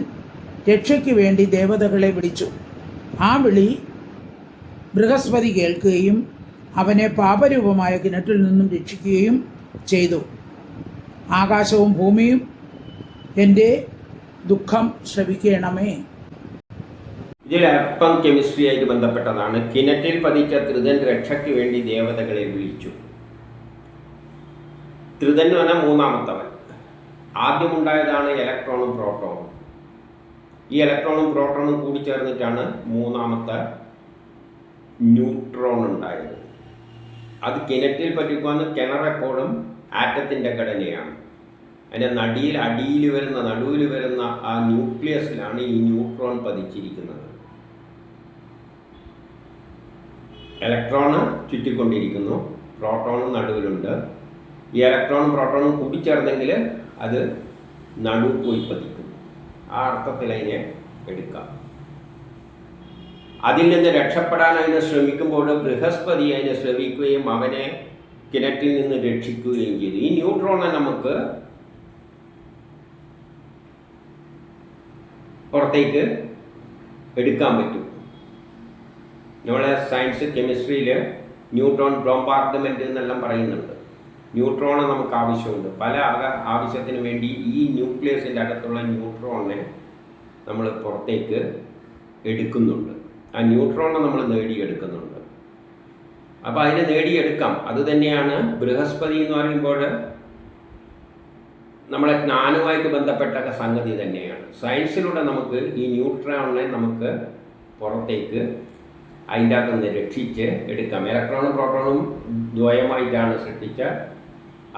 രക്ഷയ്ക്ക് വേണ്ടി ദേവതകളെ വിളിച്ചു. ആ വിളി ബൃഹസ്പതി കേൾക്കുകയും അവനെ പാപരൂപമായ കിണറ്റിൽ നിന്നും രക്ഷിക്കുകയും ചെയ്തു. ആകാശവും ഭൂമിയും എൻ്റെ ദുഃഖം ശ്രവിക്കണമേ. ഇതിൽ അല്പം കെമിസ്ട്രിയായിട്ട് ബന്ധപ്പെട്ടതാണ്. കിണറ്റിൽ പതിച്ച ത്രിതൻ രക്ഷയ്ക്ക് വേണ്ടി ദേവതകളെ വിളിച്ചു. ത്രിതൻ എന്ന് പറഞ്ഞാൽ മൂന്നാമത്തവൻ. ആദ്യമുണ്ടായതാണ് ഇലക്ട്രോണും പ്രോട്ടോണും. ഈ ഇലക്ട്രോണും പ്രോട്ടോണും കൂടിച്ചേർന്നിട്ടാണ് മൂന്നാമത്തെ ന്യൂട്രോൺ ഉണ്ടായത്. അത് കിണറ്റിൽ പറ്റിക്കുവാന്ന്. കിണറെപ്പോഴും ആറ്റത്തിൻ്റെ ഘടനയാണ്. അതിൻ്റെ നടുവിൽ വരുന്ന ആ ന്യൂക്ലിയസിലാണ് ഈ ന്യൂട്രോൺ പതിച്ചിരിക്കുന്നത്. ഇലക്ട്രോണ് ചുറ്റിക്കൊണ്ടിരിക്കുന്നു, പ്രോട്ടോണും നടുവിലുണ്ട്. ഈ ഇലക്ട്രോണും പ്രോട്ടോണും കൂടിച്ചേർന്നെങ്കിൽ അത് നടുവ് പോയി പതിക്കും. ആ അർത്ഥത്തിൽ അതിനെ എടുക്കാം. അതിൽ നിന്ന് രക്ഷപ്പെടാൻ അതിനെ ശ്രമിക്കുമ്പോൾ ബൃഹസ്പതി അതിനെ ശ്രമിക്കുകയും അവനെ കിണറ്റിൽ നിന്ന് രക്ഷിക്കുകയും ചെയ്തു. ഈ ന്യൂട്രോണെ നമുക്ക് പുറത്തേക്ക് എടുക്കാൻ പറ്റും. നമ്മളെ സയൻസ് കെമിസ്ട്രിയിൽ ന്യൂട്രോൺ ബോംബാർഡ്മെൻറ്റ് എന്നെല്ലാം പറയുന്നുണ്ട്. ന്യൂട്രോണെ നമുക്ക് ആവശ്യമുണ്ട്. പല ആവശ്യത്തിന് വേണ്ടി ഈ ന്യൂക്ലിയസിൻ്റെ അകത്തുള്ള ന്യൂട്രോണിനെ നമ്മൾ പുറത്തേക്ക് എടുക്കുന്നുണ്ട്. ആ ന്യൂട്രോണെ നമ്മൾ നേടിയെടുക്കുന്നുണ്ട്. അപ്പോൾ അതിനെ നേടിയെടുക്കാം. അത് തന്നെയാണ് ബൃഹസ്പതി എന്ന് പറയുമ്പോൾ നമ്മളെ ജ്ഞാനവുമായിട്ട് ബന്ധപ്പെട്ട സംഗതി തന്നെയാണ്. സയൻസിലൂടെ നമുക്ക് ഈ ന്യൂട്രോണിനെ നമുക്ക് പുറത്തേക്ക് അതിൻ്റെ അകത്ത് നിന്ന് രക്ഷിച്ച് എടുക്കാം. ഇലക്ട്രോണും പ്രോട്ടോണും ദ്വയമായിട്ടാണ് സൃഷ്ടിച്ച.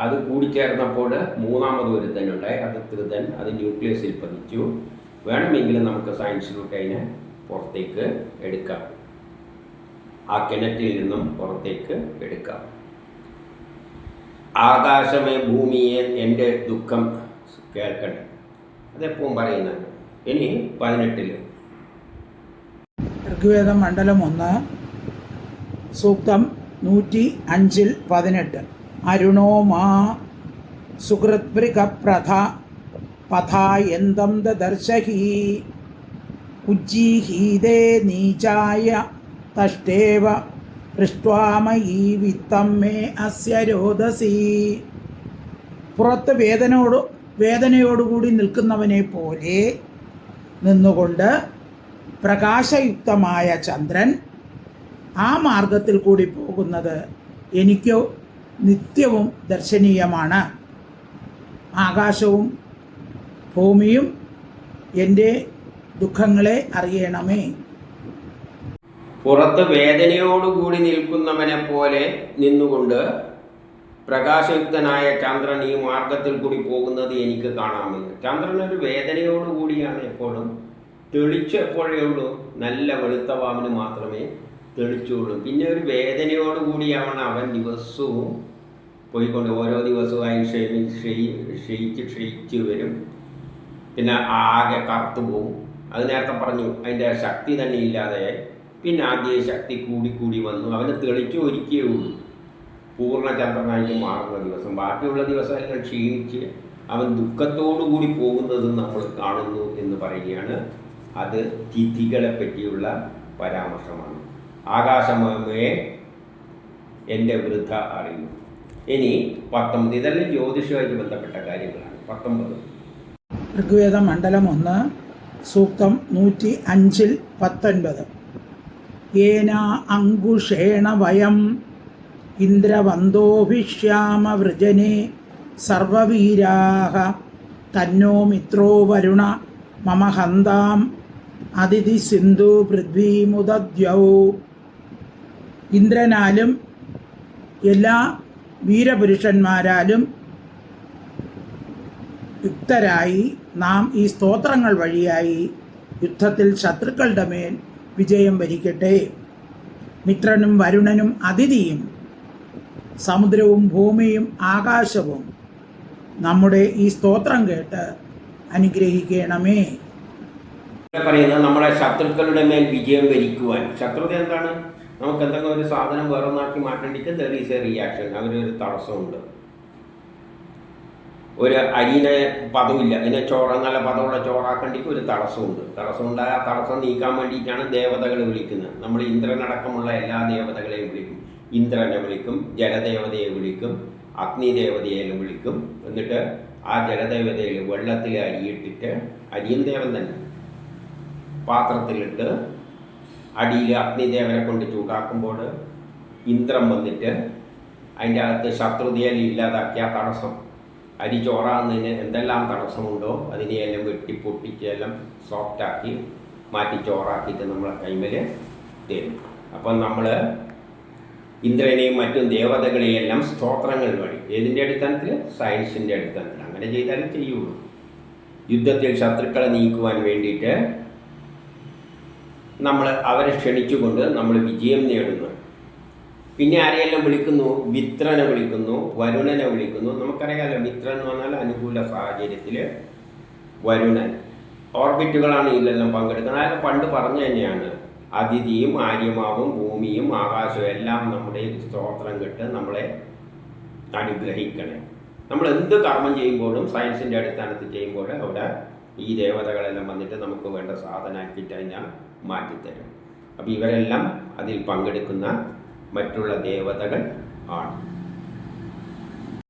അത് കൂടിച്ചേർന്നപ്പോൾ മൂന്നാമത് ഒരു തന്നുണ്ടായി. അത് ത്രിതൻ. അത് ന്യൂക്ലിയസിൽ പതിച്ചു. വേണമെങ്കിൽ നമുക്ക് സയൻസിലൂടെ അതിനെ പുറത്തേക്ക് എടുക്കാം. ആ കിണറ്റിൽ നിന്നും പുറത്തേക്ക് എടുക്കാം. ആകാശമേ ഭൂമിയെ എൻ്റെ ദുഃഖം കേൾക്കണം. അതെപ്പോഴും പറയുന്നതാണ്. ഇനി 18. ഋഗ്വേദം മണ്ഡലം 1 സൂക്തം 105-18. അരുണോ മാ സുഹൃത്ഭൃഗപ്രഥ പഥായന്തം ദദർശഹി ഉജ്ജീഹീതേ നീചായ തഷ്ടേവ പൃഷ്ട്വാമയീ വിത്തം മേ അസ്യ രോദസി. പുറത്ത് വേദനയോടുകൂടി നിൽക്കുന്നവനെ പോലെ നിന്നുകൊണ്ട് പ്രകാശയുക്തമായ ചന്ദ്രൻ ആ മാർഗത്തിൽ കൂടി പോകുന്നത് എനിക്ക് നിത്യവും ദർശനീയമാണ്. ആകാശവും ഭൂമിയും എൻ്റെ ദുഃഖങ്ങളെ അറിയണമേ. പുറത്ത് വേദനയോടുകൂടി നിൽക്കുന്നവനെ പോലെ നിന്നുകൊണ്ട് പ്രകാശയുക്തനായ ചന്ദ്രൻ ഈ മാർഗത്തിൽ കൂടി പോകുന്നത് എനിക്ക് കാണാമെന്ന്. ചന്ദ്രൻ ഒരു വേദനയോടുകൂടിയാണ് എപ്പോഴും. തെളിച്ച് എപ്പോഴേ ഉള്ളൂ, നല്ല വെളുത്തവാമിന് മാത്രമേ തെളിച്ചുള്ളൂ. പിന്നെ ഒരു വേദനയോടുകൂടിയാണ് അവൻ ദിവസവും പോയിക്കൊണ്ട് ഓരോ ദിവസവും ക്ഷയിച്ച് വരും. പിന്നെ ആകെ കറുത്തു പോകും. അത് നേരത്തെ പറഞ്ഞു, അതിൻ്റെ ശക്തി തന്നെ ഇല്ലാതെ പിന്നെ ആദ്യ ശക്തി കൂടി വന്നു. അവന് തെളിച്ച് ഒരുക്കേ ഉള്ളൂ പൂർണ്ണചന്ദ്രനായിട്ട് മാറുന്ന ദിവസം. ബാക്കിയുള്ള ദിവസമെല്ലാം ക്ഷീണിച്ച് അവൻ ദുഃഖത്തോടുകൂടി പോകുന്നത് നമ്മൾ കാണുന്നു എന്ന് പറയുകയാണ്. അത് തിഥികളെ പറ്റിയുള്ള പരാമർശമാണ്. ആകാശമേ എൻ്റെ വൃഥ അറിയൂ. ഇനി 19, ഇതെല്ലാം ജ്യോതിഷവുമായിട്ട് ബന്ധപ്പെട്ട കാര്യങ്ങളാണ്. 19 ഋഗ്വേദം മണ്ഡലം 1 സൂക്തം 105 19. ഏന അങ്കുഷേണ വയം ഇന്ദ്രവന്തോഭിഷ്യാമ വൃജനെ സർവവീരാഹ തന്നോ മിത്രോ വരുണ മമ ഹന്താം അതിഥി സിന്ധു പൃഥ്വീമുദദ്യൗ. ഇന്ദ്രനാലും എല്ലാ വീരപുരുഷന്മാരാലും യുക്തരായി നാം ഈ സ്തോത്രങ്ങൾ വഴിയായി യുദ്ധത്തിൽ ശത്രുക്കളുടെ മേൽ വിജയം വരിക്കട്ടെ. മിത്രനും വരുണനും അതിഥിയും സമുദ്രവും ഭൂമിയും ആകാശവും നമ്മുടെ ഈ സ്തോത്രം കേട്ട് അനുഗ്രഹിക്കണമേ. പറയുന്നത് നമ്മളെ ശത്രുക്കളുടെ മേൽ വിജയം വരിക്കുവാൻ. ശത്രുത എന്താണ്? നമുക്ക് എന്തെങ്കിലും ഒരു സാധനം വേറൊന്നാക്കി മാറ്റേണ്ടിക്ക് ദർ ഈസ് എ റിയാക്ഷൻ. അവരൊരു തടസ്സമുണ്ട്. ഒരു അരിനെ പദമില്ല, അതിനെ നല്ല പദമുള്ള ചോറാക്കേണ്ടിക്ക് ഒരു തടസ്സമുണ്ട്. തടസ്സമുണ്ടായ ആ തടസ്സം നീക്കാൻ വേണ്ടിയിട്ടാണ് ദേവതകൾ വിളിക്കുന്നത്. നമ്മൾ ഇന്ദ്രനടക്കമുള്ള എല്ലാ ദേവതകളെയും വിളിക്കും. ഇന്ദ്രനെ വിളിക്കും, ജലദേവതയെ വിളിക്കും, അഗ്നിദേവതയെ വിളിക്കും. എന്നിട്ട് ആ ജലദേവതയിൽ വെള്ളത്തിൽ അരിയിട്ടിട്ട്, അരിയും ദേവൻ തന്നെ, പാത്രത്തിലിട്ട് അടിയിൽ അഗ്നിദേവനെ കൊണ്ട് ചൂടാക്കുമ്പോൾ ഇന്ദ്രൻ വന്നിട്ട് അതിൻ്റെ അകത്ത് ശത്രുതയെല്ലാം ഇല്ലാതാക്കി ആ തടസ്സം, അരി ചോറാകുന്നതിന് എന്തെല്ലാം തടസ്സമുണ്ടോ അതിനെയെല്ലാം വെട്ടിപ്പൊട്ടിച്ചെല്ലാം സോഫ്റ്റാക്കി മാറ്റി ചോറാക്കിയിട്ട് നമ്മളെ കൈമേൽ തരും. അപ്പം നമ്മൾ ഇന്ദ്രനെയും മറ്റും ദേവതകളെയെല്ലാം സ്തോത്രങ്ങൾ വഴി, ഏതിൻ്റെ അടിസ്ഥാനത്തിൽ? സയൻസിൻ്റെ അടിസ്ഥാനത്തിൽ. അങ്ങനെ ചെയ്താലും ചെയ്യുള്ളൂ. യുദ്ധത്തിൽ ശത്രുക്കളെ നീക്കുവാൻ വേണ്ടിയിട്ട് നമ്മൾ അവരെ ക്ഷണിച്ചുകൊണ്ട് നമ്മൾ വിജയം നേടുന്നു. പിന്നെ ആരെയെല്ലാം വിളിക്കുന്നു? മിത്രനെ വിളിക്കുന്നു, വരുണനെ വിളിക്കുന്നു. നമുക്കറിയാമല്ലോ, മിത്രൻ എന്ന് പറഞ്ഞാൽ അനുകൂല സാഹചര്യത്തിൽ വരുണൻ. ഓർബിറ്റുകളാണ് ഇതിലെല്ലാം പങ്കെടുക്കുന്നത്. അതെല്ലാം പണ്ട് പറഞ്ഞു തന്നെയാണ്. അതിഥിയും ആര്യമാവും ഭൂമിയും ആകാശവും എല്ലാം നമ്മുടെ സ്തോത്രം കേട്ട് നമ്മളെ അനുഗ്രഹിക്കണേ. നമ്മൾ എന്ത് കർമ്മം ചെയ്യുമ്പോഴും സയൻസിൻ്റെ അടിസ്ഥാനത്തിൽ ചെയ്യുമ്പോൾ അവിടെ ഈ ദേവതകളെല്ലാം വന്നിട്ട് നമുക്ക് വേണ്ട സാധനമാക്കിയിട്ട് അതിനെ മാറ്റിത്തരും. അപ്പോൾ ഇവരെല്ലാം അതിൽ പങ്കെടുക്കുന്ന മറ്റുള്ള ദേവതകൾ ആണ്.